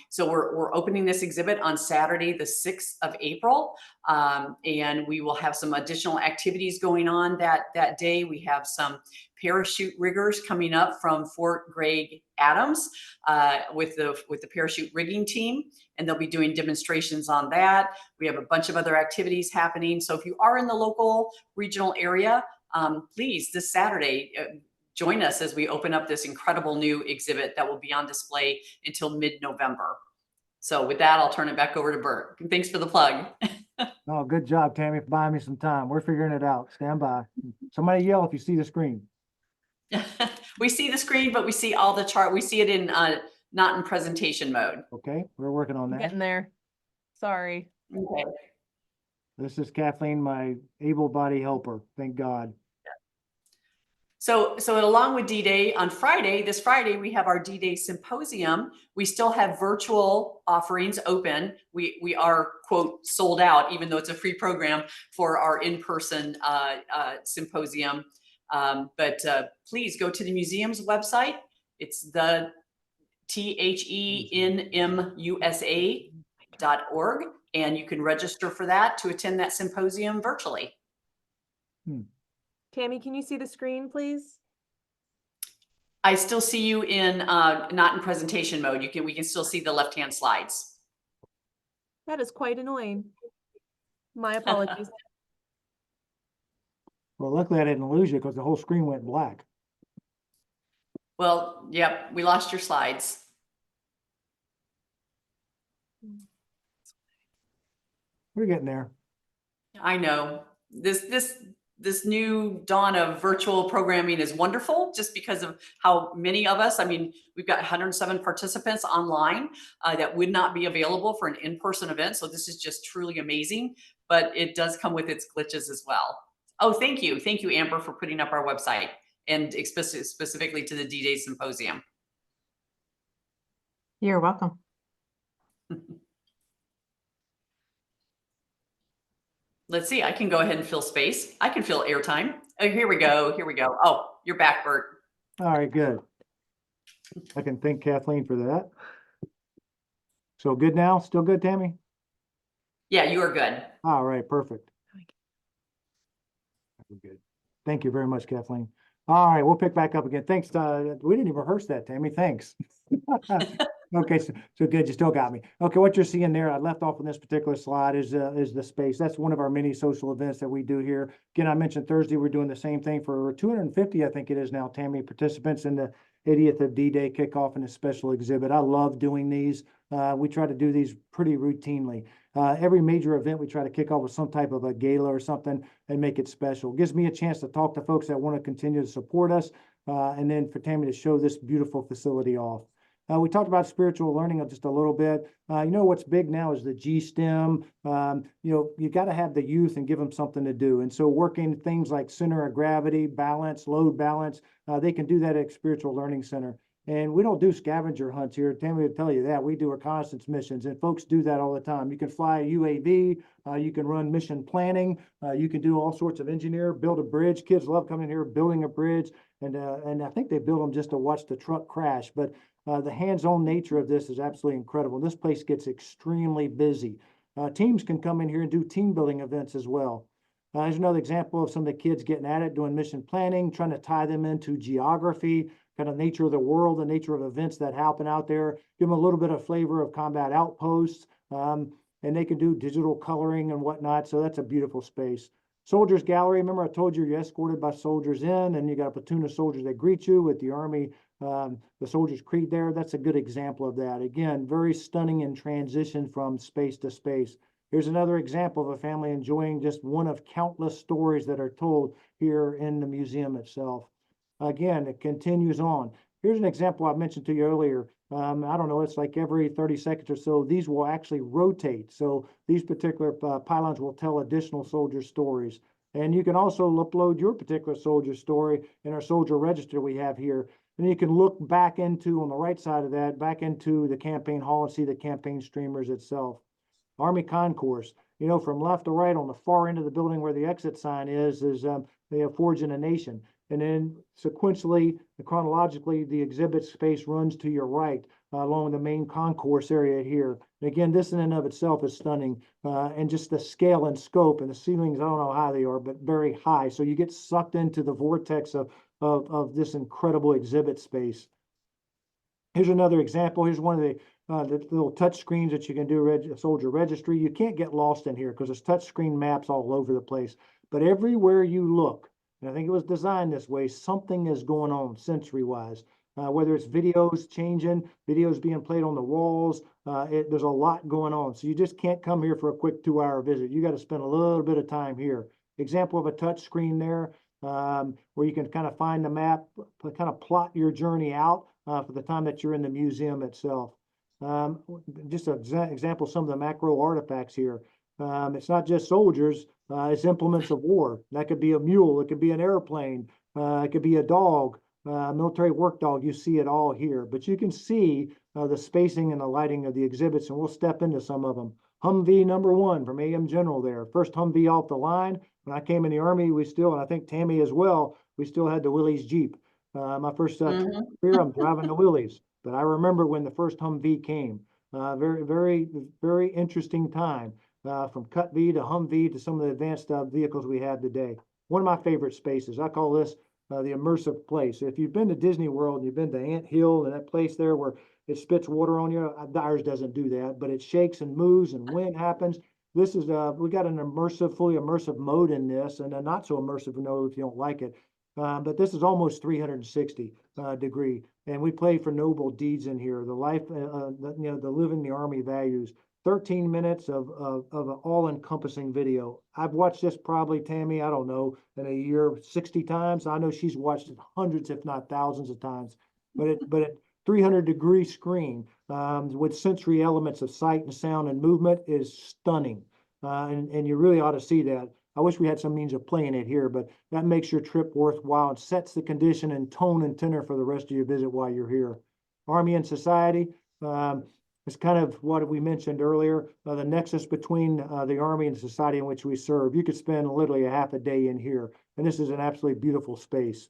D: So we're opening this exhibit on Saturday, the 6th of April. And we will have some additional activities going on that day. We have some parachute riggers coming up from Fort Greg Adams with the parachute rigging team, and they'll be doing demonstrations on that. We have a bunch of other activities happening. So if you are in the local regional area, please, this Saturday, join us as we open up this incredible new exhibit that will be on display until mid-November. So with that, I'll turn it back over to Burt. Thanks for the plug.
C: Oh, good job, Tammy, for buying me some time. We're figuring it out. Stand by. Somebody yell if you see the screen.
D: We see the screen, but we see all the chart. We see it in not in presentation mode.
C: Okay, we're working on that.
E: Getting there. Sorry.
D: Okay.
C: This is Kathleen, my able-bodied helper. Thank God.
D: So along with D-Day on Friday, this Friday, we have our D-Day symposium. We still have virtual offerings open. We are, quote, sold out, even though it's a free program for our in-person symposium. But please go to the museum's website. It's the THENMUSA.org, and you can register for that to attend that symposium virtually.
E: Tammy, can you see the screen, please?
D: I still see you in not in presentation mode. We can still see the left-hand slides.
E: That is quite annoying. My apologies.
C: Well, luckily I didn't lose you because the whole screen went black.
D: Well, yep, we lost your slides.
C: We're getting there.
D: I know this new dawn of virtual programming is wonderful just because of how many of us, I mean, we've got 107 participants online that would not be available for an in-person event. So this is just truly amazing, but it does come with its glitches as well. Oh, thank you. Thank you, Amber, for putting up our website and specifically to the D-Day symposium.
F: You're welcome.
D: Let's see, I can go ahead and fill space. I can fill airtime. Oh, here we go. Here we go. Oh, you're back, Burt.
C: All right, good. I can thank Kathleen for that. So good now? Still good, Tammy?
D: Yeah, you are good.
C: All right, perfect. Good. Thank you very much, Kathleen. All right, we'll pick back up again. Thanks. We didn't even rehearse that, Tammy. Thanks. Okay, so good. You still got me. Okay, what you're seeing there, I left off on this particular slide is the space. That's one of our many social events that we do here. Again, I mentioned Thursday we're doing the same thing for 250, I think it is now, Tammy, participants in the 80th of D-Day kickoff and a special exhibit. I love doing these. We try to do these pretty routinely. Every major event, we try to kick off with some type of a gala or something and make it special. It gives me a chance to talk to folks that want to continue to support us, and then for Tammy to show this beautiful facility off. We talked about spiritual learning just a little bit. You know, what's big now is the G-STEM. You know, you got to have the youth and give them something to do. And so working things like center of gravity, balance, load balance, they can do that at Spiritual Learning Center. And we don't do scavenger hunts here. Tammy would tell you that. We do reconnaissance missions, and folks do that all the time. You can fly a UAV, you can run mission planning, you can do all sorts of engineer, build a bridge. Kids love coming here, building a bridge. And I think they build them just to watch the truck crash. But the hands-on nature of this is absolutely incredible. This place gets extremely busy. Teams can come in here and do team building events as well. Here's another example of some of the kids getting at it, doing mission planning, trying to tie them into geography, kind of nature of the world, the nature of events that happen out there, give them a little bit of flavor of combat outposts, and they can do digital coloring and whatnot. So that's a beautiful space. Soldiers Gallery, remember I told you you're escorted by soldiers in, and you got a platoon of soldiers that greet you with the Army, the Soldiers' Creed there. That's a good example of that. Again, very stunning in transition from space to space. Here's another example of a family enjoying just one of countless stories that are told here in the museum itself. Again, it continues on. Here's an example I mentioned to you earlier. I don't know, it's like every 30 seconds or so, these will actually rotate. So these particular pylons will tell additional soldier stories. And you can also upload your particular soldier story in our soldier register we have here. And you can look back into, on the right side of that, back into the campaign hall and see the campaign streamers itself. Army Concourse, you know, from left to right on the far end of the building where the exit sign is they have Forging a Nation. And then sequentially, chronologically, the exhibit space runs to your right along the main concourse area here. And again, this in and of itself is stunning. And just the scale and scope, and the ceilings, I don't know how they are, but very high. So you get sucked into the vortex of this incredible exhibit space. Here's another example. Here's one of the little touch screens that you can do soldier registry. You can't get lost in here because there's touch screen maps all over the place. But everywhere you look, and I think it was designed this way, something is going on sensory-wise. Whether it's videos changing, videos being played on the walls, there's a lot going on. So you just can't come here for a quick 2-hour visit. You got to spend a little bit of time here. Example of a touch screen there, where you can kind of find the map, kind of plot your journey out for the time that you're in the museum itself. Just an example of some of the macro artifacts here. It's not just soldiers, it's implements of war. That could be a mule, it could be an airplane, it could be a dog, military work dog. You see it all here, but you can see the spacing and the lighting of the exhibits, and we'll step into some of them. Humvee #1 from AM General there. First Humvee off the line. When I came in the Army, we still, and I think Tammy as well, we still had the Willys Jeep. My first career, I'm driving the Willys, but I remember when the first Humvee came. Very, very, very interesting time. From Cut V to Humvee to some of the advanced vehicles we have today. One of my favorite spaces. I call this the immersive place. If you've been to Disney World and you've been to Ant Hill and that place there where it spits water on you, ours doesn't do that, but it shakes and moves and wind happens. This is, we got an immersive, fully immersive mode in this, and a not so immersive mode if you don't like it. But this is almost 360 degree, and we play for noble deeds in here. The life, the living the Army values. 13 minutes of an all-encompassing video. I've watched this probably, Tammy, I don't know, in a year 60 times. I know she's watched it hundreds, if not thousands of times. But at 300-degree screen with sensory elements of sight and sound and movement is stunning. And you really ought to see that. I wish we had some means of playing it here, but that makes your trip worthwhile and sets the condition and tone and tenor for the rest of your visit while you're here. Army and Society. It's kind of what we mentioned earlier, the nexus between the Army and the society in which we serve. You could spend literally a half a day in here, and this is an absolutely beautiful space.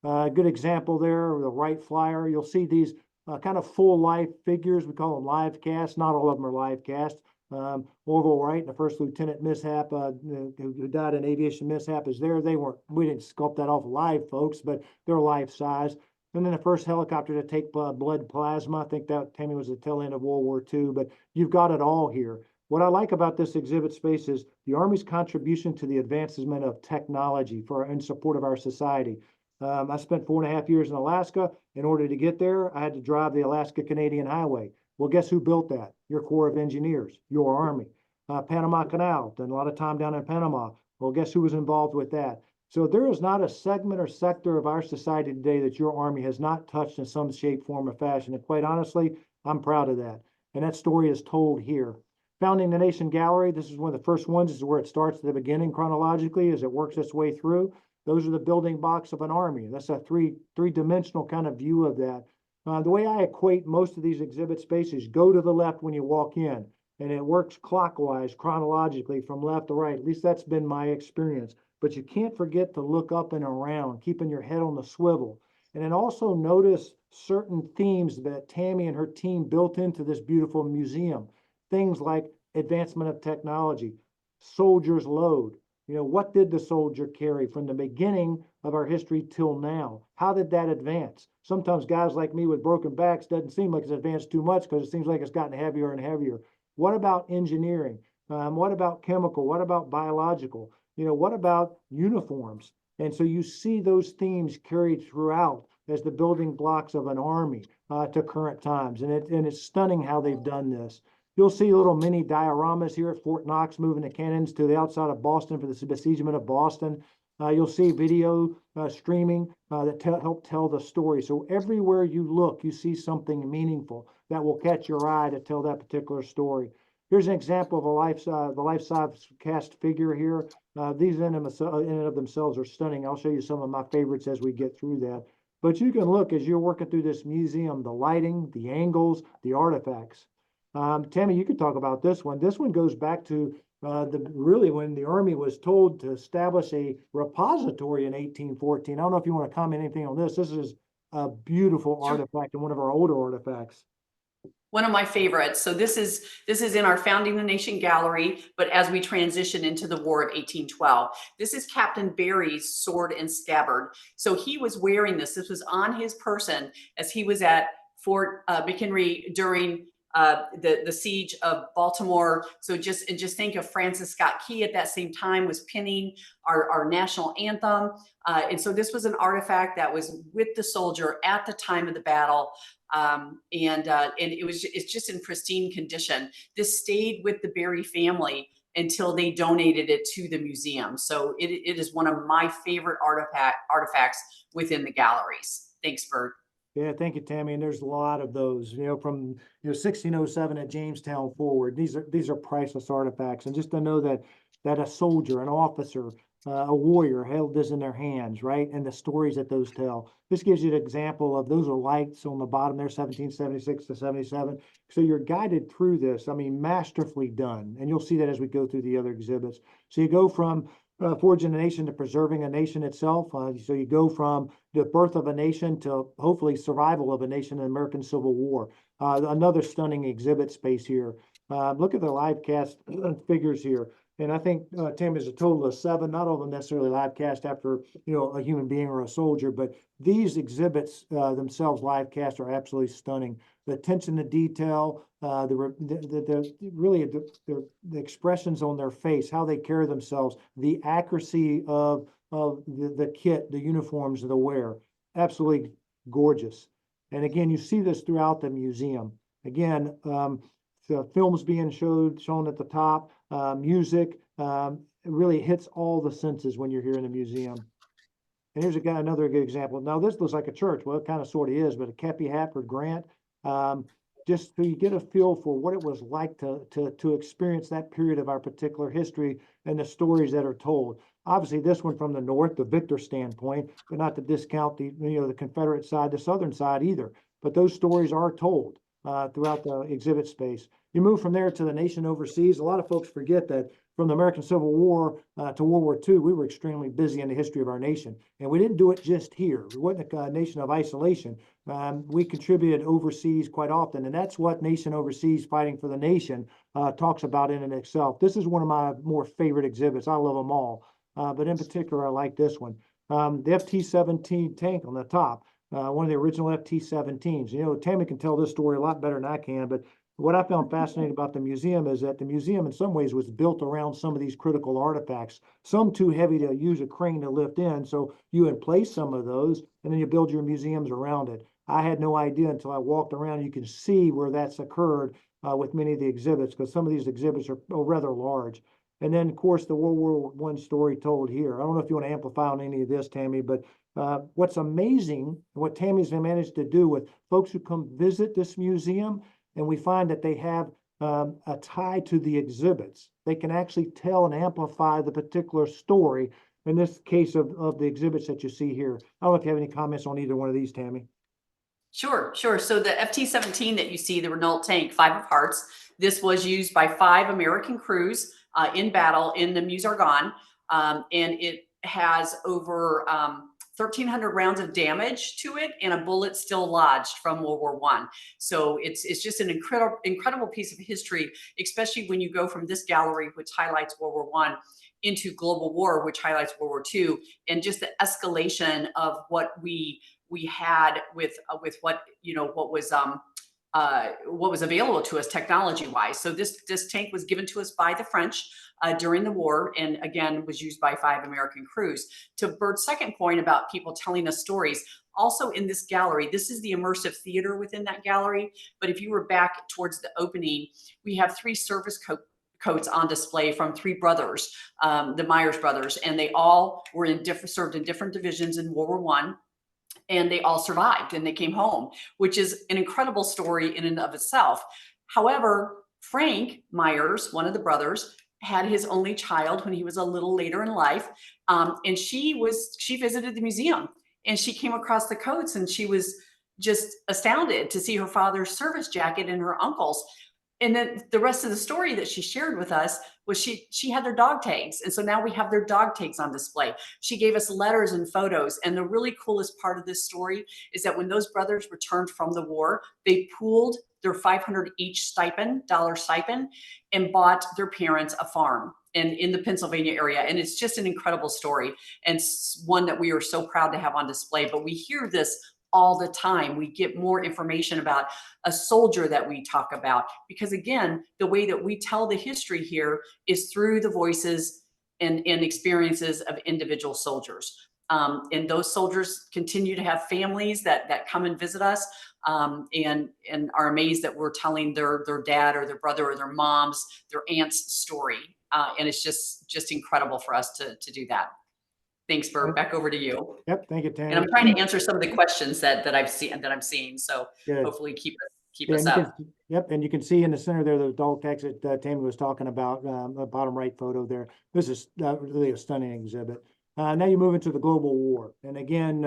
C: Good example there, the Wright Flyer. You'll see these kind of full life figures. We call them live cast. Not all of them are live cast. Orville Wright, the first lieutenant mishap, who died in aviation mishap, is there. We didn't sculpt that off live, folks, but they're life size. And then the first helicopter to take blood plasma. I think that, Tammy, was the tail end of World War II, but you've got it all here. What I like about this exhibit space is the Army's contribution to the advancement of technology in support of our society. I spent 4.5 years in Alaska. In order to get there, I had to drive the Alaska-Canadian Highway. Well, guess who built that? Your Corps of Engineers, your Army. Panama Canal, done a lot of time down in Panama. Well, guess who was involved with that? So there is not a segment or sector of our society today that your Army has not touched in some shape, form, or fashion. And quite honestly, I'm proud of that. And that story is told here. Founding the Nation Gallery, this is one of the first ones. This is where it starts at the beginning chronologically as it works its way through. Those are the building blocks of an army. That's a three-dimensional kind of view of that. The way I equate most of these exhibit spaces, go to the left when you walk in, and it works clockwise, chronologically, from left to right. At least that's been my experience. But you can't forget to look up and around, keeping your head on the swivel. And then also notice certain themes that Tammy and her team built into this beautiful museum. Things like advancement of technology, soldier's load. You know, what did the soldier carry from the beginning of our history till now? How did that advance? Sometimes guys like me with broken backs doesn't seem like it's advanced too much because it seems like it's gotten heavier and heavier. What about engineering? What about chemical? What about biological? You know, what about uniforms? And so you see those themes carried throughout as the building blocks of an army to current times. And it's stunning how they've done this. You'll see little mini dioramas here at Fort Knox moving the cannons to the outside of Boston for the besiegement of Boston. You'll see video streaming that help tell the story. So everywhere you look, you see something meaningful that will catch your eye to tell that particular story. Here's an example of the life-size cast figure here. These in and of themselves are stunning. I'll show you some of my favorites as we get through that. But you can look as you're working through this museum, the lighting, the angles, the artifacts. Tammy, you could talk about this one. This one goes back to really when the Army was told to establish a repository in 1814. I don't know if you want to comment anything on this. This is a beautiful artifact and one of our older artifacts.
D: One of my favorites. So this is in our Founding the Nation gallery, but as we transition into the war of 1812, this is Captain Barry's sword and scabbard. So he was wearing this. This was on his person as he was at Fort McHenry during the siege of Baltimore. So just think of Francis Scott Key at that same time was penning our national anthem. And so this was an artifact that was with the soldier at the time of the battle. And it's just in pristine condition. This stayed with the Berry family until they donated it to the museum. So it is one of my favorite artifacts within the galleries. Thanks, Burt.
C: Yeah, thank you, Tammy. And there's a lot of those, from 1607 at Jamestown forward. These are priceless artifacts. And just to know that a soldier, an officer, a warrior held this in their hands, right? And the stories that those tell. This gives you an example of those are lights on the bottom there, 1776 to 77. So you're guided through this. I mean, masterfully done. And you'll see that as we go through the other exhibits. So you go from forging a nation to preserving a nation itself. So you go from the birth of a nation to hopefully survival of a nation in the American Civil War. Another stunning exhibit space here. Look at the live cast figures here. And I think, Tim, there's a total of 7, not all of them necessarily live cast after, a human being or a soldier, but these exhibits themselves live cast are absolutely stunning. The attention to detail, the expressions on their face, how they carry themselves, the accuracy of the kit, the uniforms they wear, absolutely gorgeous. And again, you see this throughout the museum. Again, the films being shown at the top, music, it really hits all the senses when you're here in the museum. And here's another good example. Now this looks like a church. Well, it kind of sort of is, but a Kepi Hapford Grant, just so you get a feel for what it was like to experience that period of our particular history and the stories that are told. Obviously, this one from the north, the victor standpoint, but not to discount the Confederate side, the Southern side either. But those stories are told throughout the exhibit space. You move from there to the nation overseas. A lot of folks forget that from the American Civil War to World War II, we were extremely busy in the history of our nation. And we didn't do it just here. We wasn't a nation of isolation. We contributed overseas quite often. And that's what Nation Overseas Fighting for the Nation talks about in and itself. This is one of my more favorite exhibits. I love them all. But in particular, I like this one. The FT-17 tank on the top. One of the original FT-17s. Tammy can tell this story a lot better than I can, but what I found fascinating about the museum is that the museum in some ways was built around some of these critical artifacts, some too heavy to use a crane to lift in. So you emplace some of those and then you build your museums around it. I had no idea until I walked around. You can see where that's occurred with many of the exhibits, because some of these exhibits are rather large. And then, of course, the World War I story told here. I don't know if you want to amplify on any of this, Tammy, but what's amazing, what Tammy's managed to do with folks who come visit this museum, and we find that they have a tie to the exhibits. They can actually tell and amplify the particular story, in this case of the exhibits that you see here. I don't know if you have any comments on either one of these, Tammy.
D: Sure. So the FT-17 that you see, the Renault tank, 5 of Hearts, this was used by 5 American crews in battle in the Meuse-Argonne, and it has over 1,300 rounds of damage to it and a bullet still lodged from World War I. So it's just an incredible piece of history, especially when you go from this gallery, which highlights World War I, into Global War, which highlights World War II, and just the escalation of what we had with what was available to us technology-wise. So this tank was given to us by the French during the war, and again was used by 5 American crews. To Bert's second point about people telling us stories, also in this gallery, this is the immersive theater within that gallery. But if you were back towards the opening, we have 3 service coats on display from three brothers, the Myers brothers, and they all were served in different divisions in World War I. And they all survived and they came home, which is an incredible story in and of itself. However, Frank Myers, one of the brothers, had his only child when he was a little later in life. And she visited the museum and she came across the coats and she was just astounded to see her father's service jacket and her uncle's. And then the rest of the story that she shared with us was she had their dog tags. And so now we have their dog tags on display. She gave us letters and photos. And the really coolest part of this story is that when those brothers returned from the war, they pooled their $500 each dollar stipend and bought their parents a farm in the Pennsylvania area. And it's just an incredible story and one that we are so proud to have on display. But we hear this all the time. We get more information about a soldier that we talk about, because again, the way that we tell the history here is through the voices and experiences of individual soldiers. And those soldiers continue to have families that come and visit us, and are amazed that we're telling their dad or their brother or their mom's, their aunt's story. And it's just incredible for us to do that. Thanks, Burt. Back over to you.
C: Yep, thank you, Tammy.
D: And I'm trying to answer some of the questions that I'm seeing. So
C: Good.
D: hopefully keep
C: Yeah,
D: us
C: and you
D: up.
C: yep, and you can see in the center there the dog tags that Tammy was talking about, the bottom right photo there. This is really a stunning exhibit. Now you move into the global war. And again,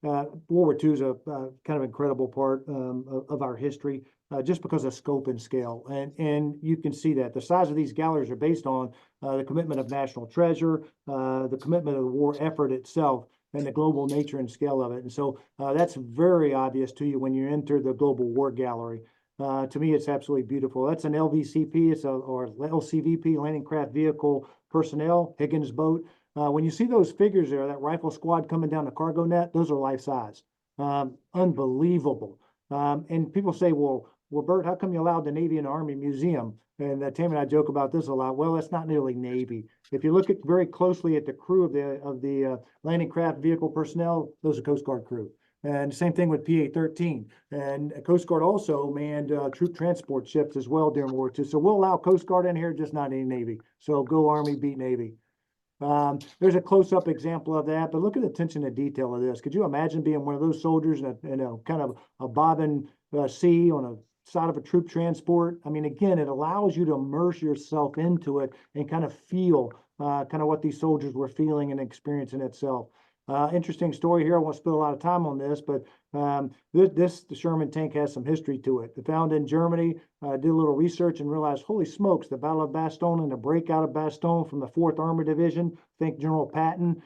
C: World War II is a kind of incredible part of our history, just because of scope and scale. And you can see that the size of these galleries are based on the commitment of national treasure, the commitment of the war effort itself, and the global nature and scale of it. And so that's very obvious to you when you enter the Global War Gallery. To me, it's absolutely beautiful. That's an LVCP, or LCVP, Landing Craft Vehicle Personnel, Higgins boat. When you see those figures there, that rifle squad coming down the cargo net, those are life size. Unbelievable. And people say, well, Burt, how come you allowed the Navy and Army Museum? And Tammy and I joke about this a lot. Well, it's not nearly Navy. If you look at very closely at the crew of the landing craft vehicle personnel, those are Coast Guard crew. And same thing with PA-13. And Coast Guard also manned troop transport ships as well during World War II. So we'll allow Coast Guard in here, just not any Navy. So go Army, beat Navy. There's a close-up example of that, but look at the attention to detail of this. Could you imagine being one of those soldiers in a kind of a bobbing sea on a side of a troop transport? I mean, again, it allows you to immerse yourself into it and kind of feel kind of what these soldiers were feeling and experiencing itself. Interesting story here. I won't spend a lot of time on this, but the Sherman tank has some history to it. Found in Germany, did a little research and realized, holy smokes, the Battle of Bastogne and the breakout of Bastogne from the 4th Armored Division, think General Patton,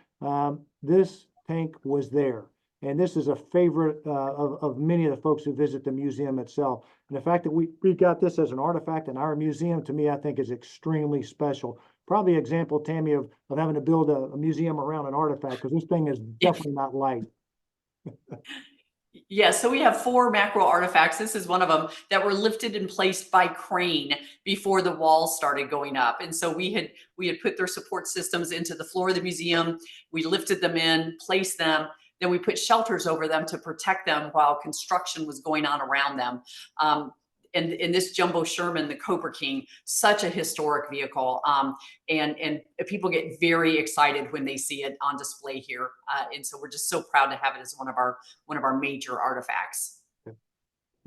C: this tank was there. And this is a favorite of many of the folks who visit the museum itself. And the fact that we got this as an artifact in our museum, to me, I think is extremely special. Probably an example, Tammy, of having to build a museum around an artifact, because this thing is definitely not light.
D: Yeah, so we have 4 macro artifacts. This is one of them that were lifted and placed by crane before the walls started going up. And so we had put their support systems into the floor of the museum. We lifted them in, placed them. Then we put shelters over them to protect them while construction was going on around them. And this Jumbo Sherman, the Cobra King, such a historic vehicle. And people get very excited when they see it on display here. And so we're just so proud to have it as one of our major artifacts.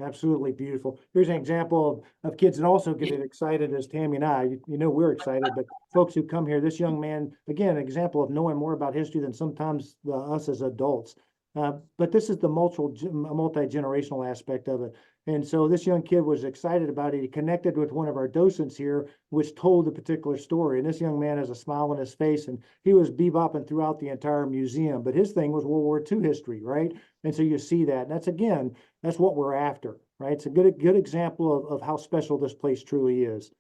C: Absolutely beautiful. Here's an example of kids that also get as excited as Tammy and I. You know, we're excited, but folks who come here, this young man, again, an example of knowing more about history than sometimes us as adults. But this is the multi-generational aspect of it. And so this young kid was excited about it. He connected with one of our docents here, which told the particular story. And this young man has a smile on his face, and he was bebopping throughout the entire museum. But his thing was World War II history, right? And so you see that. And that's what we're after, right? It's a good example of how special this place truly is.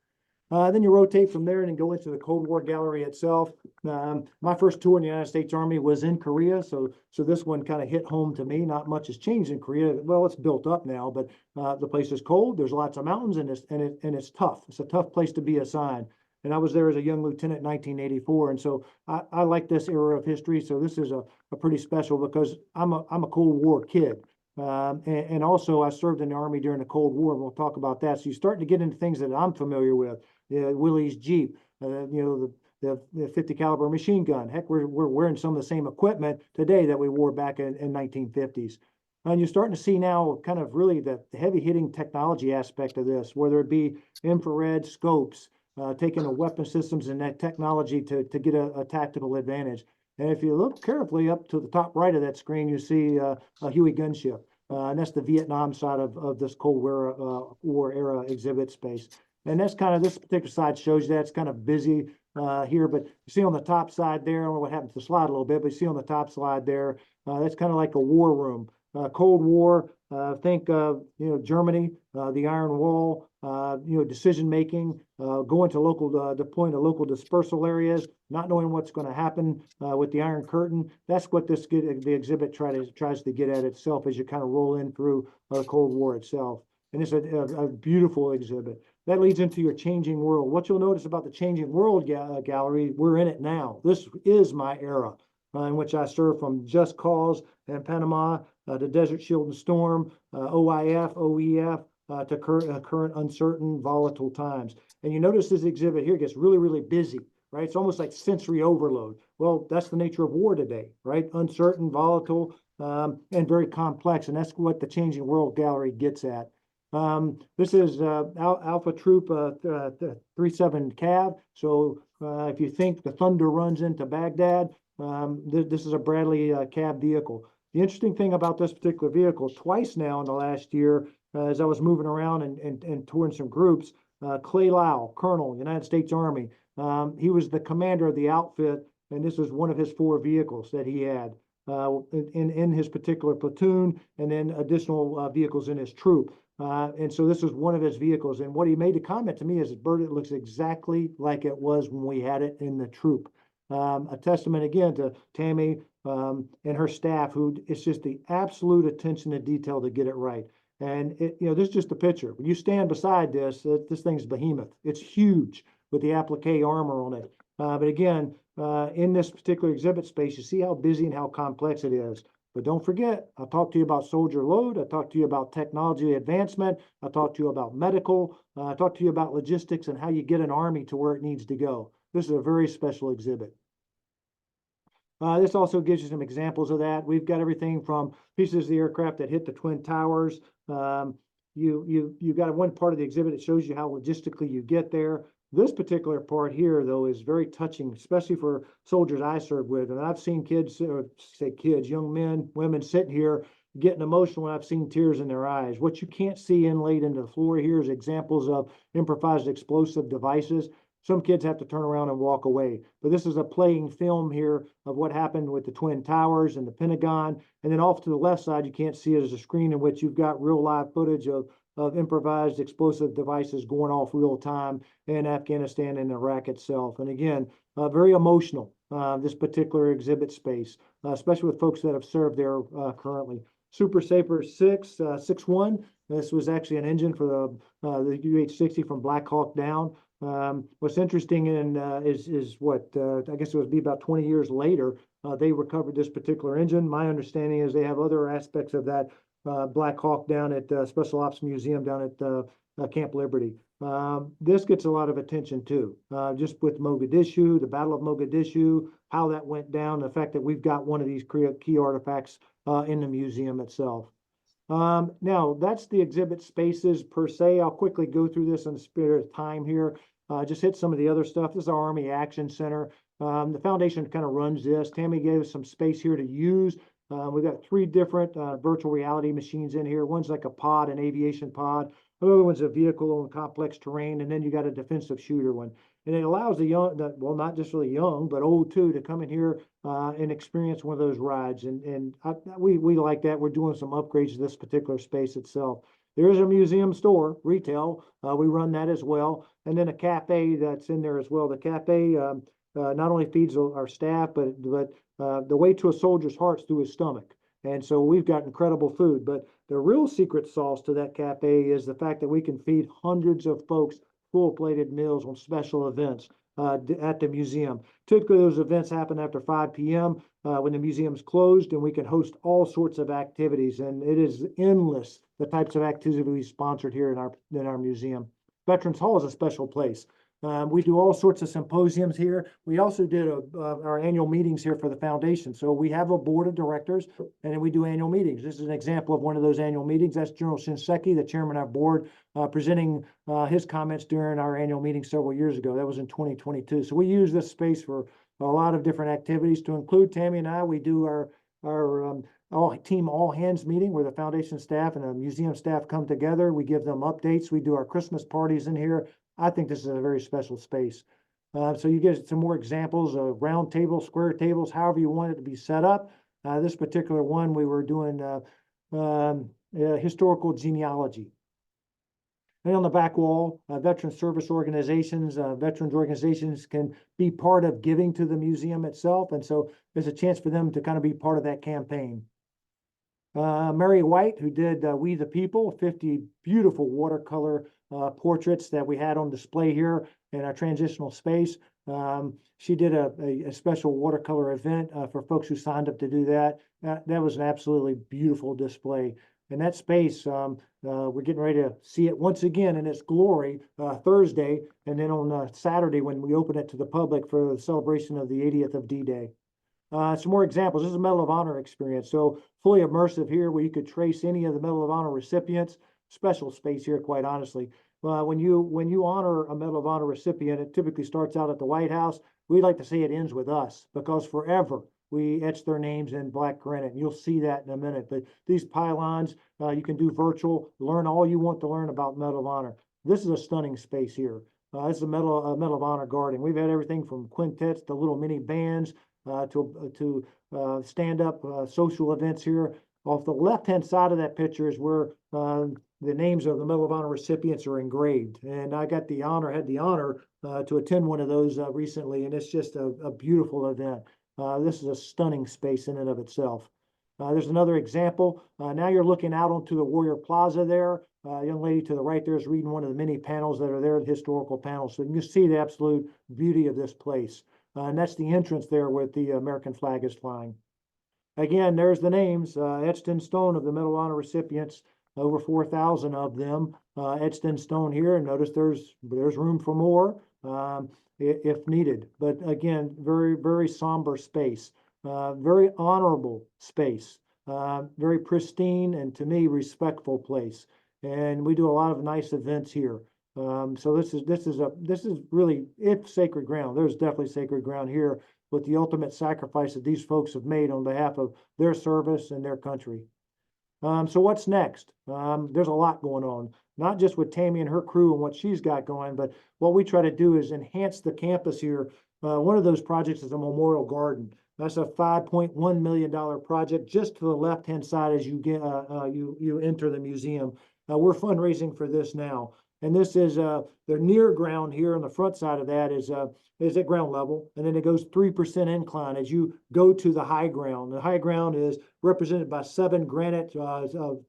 C: Then you rotate from there and then go into the Cold War Gallery itself. My first tour in the United States Army was in Korea, so this one kind of hit home to me. Not much has changed in Korea. Well, it's built up now, but the place is cold. There's lots of mountains, and it's tough. It's a tough place to be assigned. And I was there as a young lieutenant in 1984, and so I like this era of history. So this is a pretty special, because I'm a Cold War kid. And also I served in the Army during the Cold War, and we'll talk about that. So you're starting to get into things that I'm familiar with. Willie's Jeep, the 50 caliber machine gun. Heck, we're wearing some of the same equipment today that we wore back in 1950s. And you're starting to see now kind of really the heavy hitting technology aspect of this, whether it be infrared scopes, taking the weapon systems and that technology to get a tactical advantage. And if you look carefully up to the top right of that screen, you see a Huey gunship. And that's the Vietnam side of this Cold War era exhibit space. And that's kind of, this particular side shows you that it's kind of busy here, but you see on the top side there, I don't know what happened to the slide a little bit, but you see on the top slide there, that's kind of like a war room. Cold War, think of, Germany, the Iron Wall, decision making, going to local, deploying to local dispersal areas, not knowing what's going to happen with the Iron Curtain. That's what the exhibit tries to get at itself as you kind of roll in through the Cold War itself. And it's a beautiful exhibit. That leads into your changing world. What you'll notice about the changing world gallery, we're in it now. This is my era in which I served from Just Cause and Panama to Desert Shield and Storm, OIF, OEF, to current uncertain, volatile times. And you notice this exhibit here gets really, really busy, right? It's almost like sensory overload. Well, that's the nature of war today, right? Uncertain, volatile, and very complex. And that's what the Changing World Gallery gets at. This is Alpha Troop 37 Cav. So if you think the Thunder runs into Baghdad, this is a Bradley Cav vehicle. The interesting thing about this particular vehicle, twice now in the last year, as I was moving around and touring some groups, Clay Lau, Colonel, United States Army, he was the commander of the outfit, and this was one of his 4 vehicles that he had in his particular platoon, and then additional vehicles in his troop. And so this was one of his vehicles. And what he made a comment to me is, Bert, it looks exactly like it was when we had it in the troop. A testament again to Tammy and her staff, who it's just the absolute attention to detail to get it right. And this is just a picture. When you stand beside this, this thing's behemoth. It's huge with the applique armor on it. But again, in this particular exhibit space, you see how busy and how complex it is. But don't forget, I talked to you about soldier load. I talked to you about technology advancement. I talked to you about medical. I talked to you about logistics and how you get an army to where it needs to go. This is a very special exhibit. This also gives you some examples of that. We've got everything from pieces of the aircraft that hit the Twin Towers. You got one part of the exhibit that shows you how logistically you get there. This particular part here, though, is very touching, especially for soldiers I served with. And I've seen kids, or say kids, young men, women sitting here getting emotional when I've seen tears in their eyes. What you can't see inlaid into the floor here is examples of improvised explosive devices. Some kids have to turn around and walk away. But this is a playing film here of what happened with the Twin Towers and the Pentagon. And then off to the left side, you can't see it as a screen in which you've got real live footage of improvised explosive devices going off real time in Afghanistan and Iraq itself. And again, very emotional, this particular exhibit space, especially with folks that have served there currently. Super Safer 61. This was actually an engine for the UH-60 from Black Hawk Down. What's interesting is what I guess it would be about 20 years later, they recovered this particular engine. My understanding is they have other aspects of that Black Hawk down at Special Ops Museum down at Camp Liberty. This gets a lot of attention too, just with Mogadishu, the Battle of Mogadishu, how that went down, the fact that we've got one of these key artifacts in the museum itself. Now, that's the exhibit spaces per se. I'll quickly go through this in the spirit of time here. Just hit some of the other stuff. This is our Army Action Center. The foundation kind of runs this. Tammy gave us some space here to use. We've got 3 different virtual reality machines in here. One's like a pod, an aviation pod. Another one's a vehicle on complex terrain. And then you got a defensive shooter one. And it allows the young, well, not just really young, but old too, to come in here and experience one of those rides. And we like that. We're doing some upgrades to this particular space itself. There is a museum store, retail. We run that as well. And then a cafe that's in there as well. The cafe not only feeds our staff, but the way to a soldier's heart's through his stomach. And so we've got incredible food. But the real secret sauce to that cafe is the fact that we can feed hundreds of folks full-plated meals on special events. at the museum. Typically, those events happen after 5 p.m. When the museum's closed, and we can host all sorts of activities. And it is endless, the types of activities sponsored here in our museum. Veterans Hall is a special place. We do all sorts of symposiums here. We also did our annual meetings here for the foundation. So we have a board of directors, and then we do annual meetings. This is an example of one of those annual meetings. That's General Shinseki, the chairman of our board, presenting his comments during our annual meeting several years ago. That was in 2022. So we use this space for a lot of different activities. To include Tammy and I, we do our all hands meeting where the foundation staff and the museum staff come together. We give them updates. We do our Christmas parties in here. I think this is a very special space. So you get some more examples of round tables, square tables, however you want it to be set up. This particular one, we were doing historical genealogy. And on the back wall, veteran service organizations, veterans organizations can be part of giving to the museum itself. And so there's a chance for them to kind of be part of that campaign. Mary White, who did We the People, 50 beautiful watercolor portraits that we had on display here in our transitional space. She did a special watercolor event for folks who signed up to do that. That was an absolutely beautiful display. And that space, we're getting ready to see it once again in its glory Thursday, and then on Saturday when we open it to the public for the celebration of the 80th of D-Day. Some more examples. This is a Medal of Honor experience. So fully immersive here where you could trace any of the Medal of Honor recipients. Special space here, quite honestly. When you honor a Medal of Honor recipient, it typically starts out at the White House. We like to say it ends with us because forever we etch their names in black granite. You'll see that in a minute. But these pylons, you can do virtual, learn all you want to learn about Medal of Honor. This is a stunning space here. This is a Medal of Honor garden. We've had everything from quintets to little mini bands to stand-up social events here. Off the left-hand side of that picture is where the names of the Medal of Honor recipients are engraved. And I had the honor to attend one of those recently, and it's just a beautiful event. This is a stunning space in and of itself. There's another example. Now you're looking out onto the Warrior Plaza there. Young lady to the right there is reading one of the many panels that are there, the historical panels. So you can see the absolute beauty of this place. And that's the entrance there where the American flag is flying. Again, there's the names etched in stone of the Medal of Honor recipients, over 4,000 of them etched in stone here. And notice there's room for more if needed. But again, very, very somber space, very honorable space, very pristine and to me respectful place. And we do a lot of nice events here. So this is really, it's sacred ground. There's definitely sacred ground here with the ultimate sacrifice that these folks have made on behalf of their service and their country. So what's next? There's a lot going on, not just with Tammy and her crew and what she's got going, but what we try to do is enhance the campus here. One of those projects is a memorial garden. That's a $5.1 million project just to the left-hand side as you get you enter the museum. We're fundraising for this now. And this is the near ground here on the front side of that is at ground level. And then it goes 3% incline as you go to the high ground. The high ground is represented by 7 granite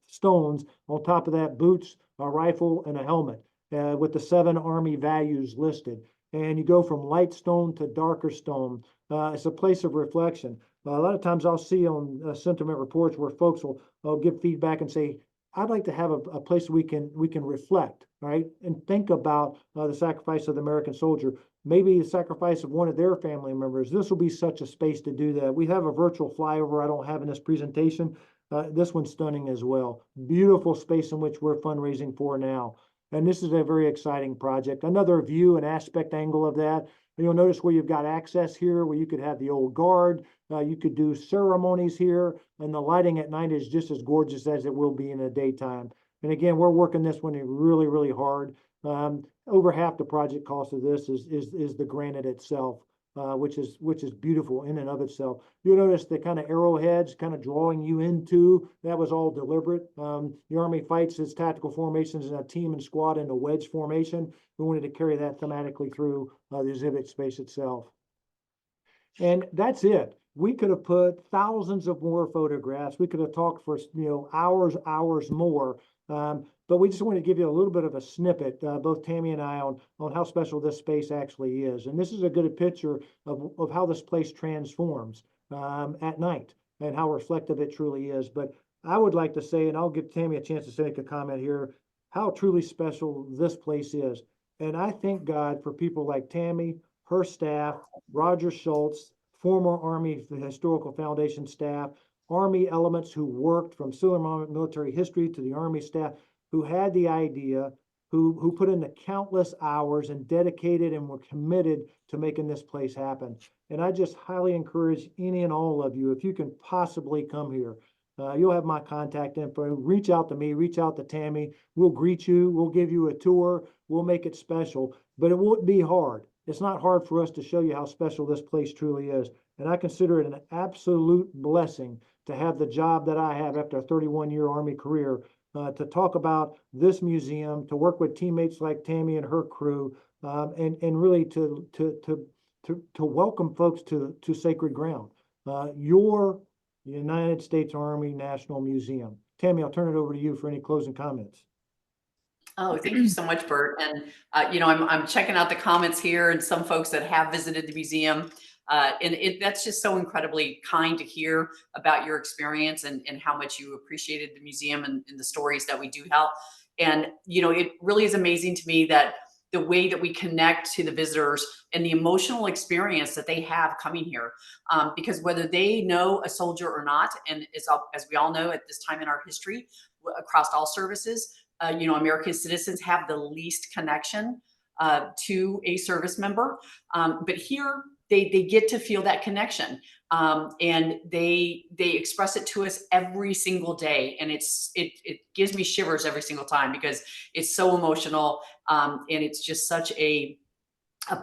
C: stones. On top of that, boots, a rifle, and a helmet with the 7 Army values listed. And you go from light stone to darker stone. It's a place of reflection. A lot of times I'll see on sentiment reports where folks will give feedback and say, I'd like to have a place we can reflect, right, and think about the sacrifice of the American soldier, maybe the sacrifice of one of their family members. This will be such a space to do that. We have a virtual flyover I don't have in this presentation. This one's stunning as well. Beautiful space in which we're fundraising for now. And this is a very exciting project. Another view and aspect angle of that. You'll notice where you've got access here, where you could have the old guard. You could do ceremonies here, and the lighting at night is just as gorgeous as it will be in the daytime. And again, we're working this one really, really hard. Over half the project cost of this is the granite itself, which is beautiful in and of itself. You'll notice the kind of arrowheads kind of drawing you into, that was all deliberate. The Army fights its tactical formations in a team and squad in a wedge formation. We wanted to carry that thematically through the exhibit space itself. And that's it. We could have put thousands of more photographs. We could have talked for hours more. But we just want to give you a little bit of a snippet, both Tammy and I, on how special this space actually is. And this is a good picture of how this place transforms at night and how reflective it truly is. But I would like to say, and I'll give Tammy a chance to make a comment here, how truly special this place is. And I thank God for people like Tammy, her staff, Roger Schultz, former Army Historical Foundation staff, Army elements who worked from civil military history to the Army staff, who had the idea, who put in the countless hours and dedicated and were committed to making this place happen. And I just highly encourage any and all of you, if you can possibly come here, you'll have my contact info. Reach out to me, reach out to Tammy. We'll greet you. We'll give you a tour. We'll make it special, but it won't be hard. It's not hard for us to show you how special this place truly is. And I consider it an absolute blessing to have the job that I have after a 31-year Army career, to talk about this museum, to work with teammates like Tammy and her crew, and really to welcome folks to sacred ground. Your United States Army National Museum. Tammy, I'll turn it over to you for any closing comments.
D: Oh, thank you so much, Burt. And, I'm checking out the comments here and some folks that have visited the museum. That's just so incredibly kind to hear about your experience and how much you appreciated the museum and the stories that we do have. And, it really is amazing to me that the way that we connect to the visitors and the emotional experience that they have coming here. Because whether they know a soldier or not, and as we all know at this time in our history, across all services, American citizens have the least connection to a service member. But here they get to feel that connection. And they express it to us every single day. And it gives me shivers every single time because it's so emotional. And it's just such a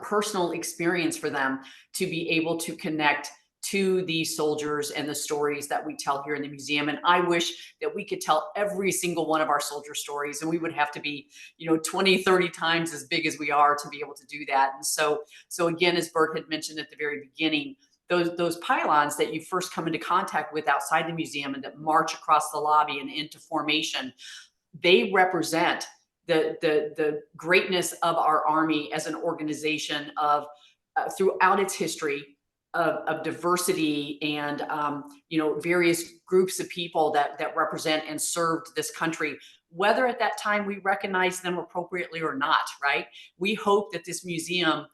D: personal experience for them to be able to connect to these soldiers and the stories that we tell here in the museum. And I wish that we could tell every single one of our soldier stories, and we would have to be, 20, 30 times as big as we are to be able to do that. And so again, as Burt had mentioned at the very beginning, those pylons that you first come into contact with outside the museum and that march across the lobby and into formation, they represent the greatness of our Army as an organization of throughout its history of diversity and various groups of people that represent and served this country, whether at that time we recognize them appropriately or not, right? We hope that this museum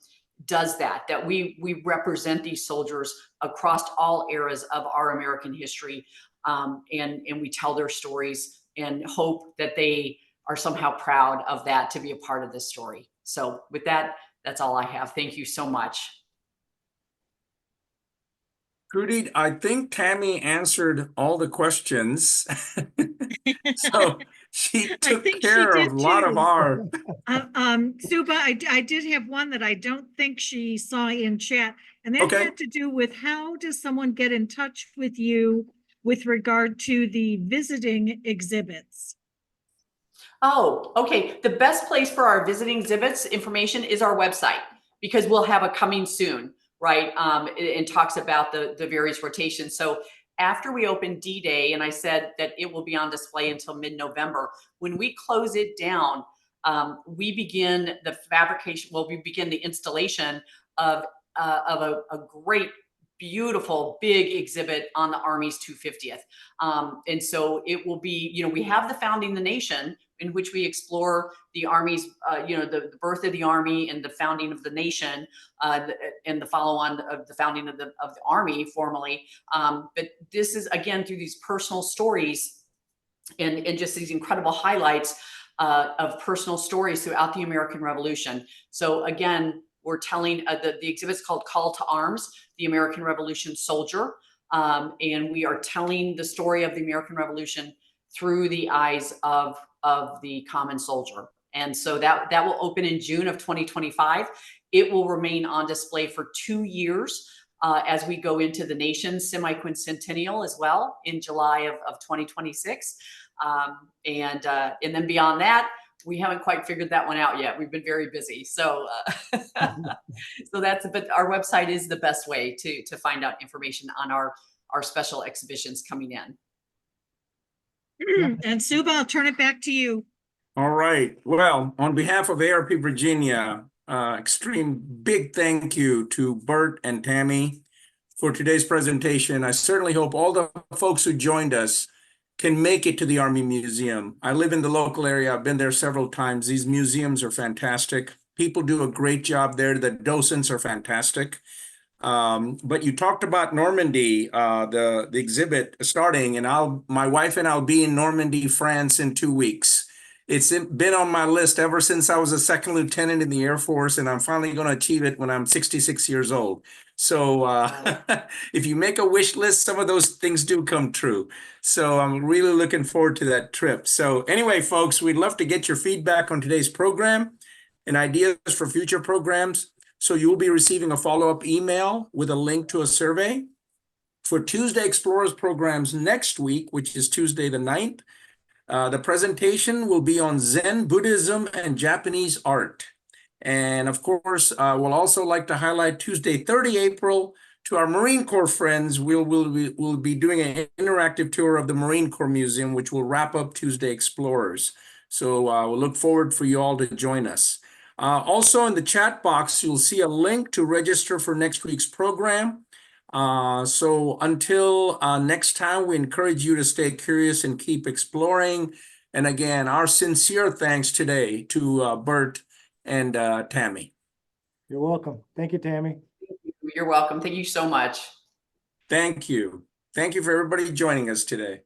D: does that we represent these soldiers across all eras of our American history, and we tell their stories and hope that they are somehow proud of that to be a part of this story. So with that, that's all I have. Thank you so much.
B: Trudy, I think Tammy answered all the questions. So she took
A: think she
B: care of
A: did
B: a lot of
A: too.
B: our.
A: Suba, I did have one that I don't think she saw in chat, and that
B: Okay.
A: had to do with how does someone get in touch with you with regard to the visiting exhibits?
D: Oh, okay. The best place for our visiting exhibits information is our website, because we'll have a coming soon, right? And talks about the various rotations. So after we open D-Day, and I said that it will be on display until mid-November, when we close it down, we begin the fabrication, we begin the installation of a great, beautiful, big exhibit on the Army's 250th. And so it will be, we have the Founding the Nation, in which we explore the Army's, the birth of the Army and the founding of the nation, and the follow-on of the founding of the Army formally. But this is, again, through these personal stories and just these incredible highlights of personal stories throughout the American Revolution. So again, we're telling the exhibit's called Call to Arms, the American Revolution Soldier. And we are telling the story of the American Revolution through the eyes of the common soldier. And so that will open in June of 2025. It will remain on display for 2 years as we go into the nation's semi-quincentennial as well in July of 2026. And then beyond that, we haven't quite figured that one out yet. We've been very busy. So, but our website is the best way to find out information on our special exhibitions coming in.
A: And Suba, I'll turn it back to you.
B: All right. Well, on behalf of ARP Virginia, extreme big thank you to Burt and Tammy for today's presentation. I certainly hope all the folks who joined us can make it to the Army Museum. I live in the local area. I've been there several times. These museums are fantastic. People do a great job there. The docents are fantastic. But you talked about Normandy, the exhibit starting, and my wife and I'll be in Normandy, France in 2 weeks. It's been on my list ever since I was a second lieutenant in the Air Force, and I'm finally going to achieve it when I'm 66 years old. So if you make a wish list, some of those things do come true. So I'm really looking forward to that trip. So anyway, folks, we'd love to get your feedback on today's program and ideas for future programs. So you will be receiving a follow-up email with a link to a survey. For Tuesday Explorers programs next week, which is Tuesday the 9th, the presentation will be on Zen Buddhism and Japanese art. And of course, we'll also like to highlight Tuesday, 30 April, to our Marine Corps friends. We'll be doing an interactive tour of the Marine Corps Museum, which will wrap up Tuesday Explorers. So we'll look forward for you all to join us. Also in the chat box, you'll see a link to register for next week's program. So until next time, we encourage you to stay curious and keep exploring. And again, our sincere thanks today to Burt and Tammy.
C: You're welcome. Thank you, Tammy.
D: You're welcome. Thank you so much.
B: Thank you. Thank you for everybody joining us today.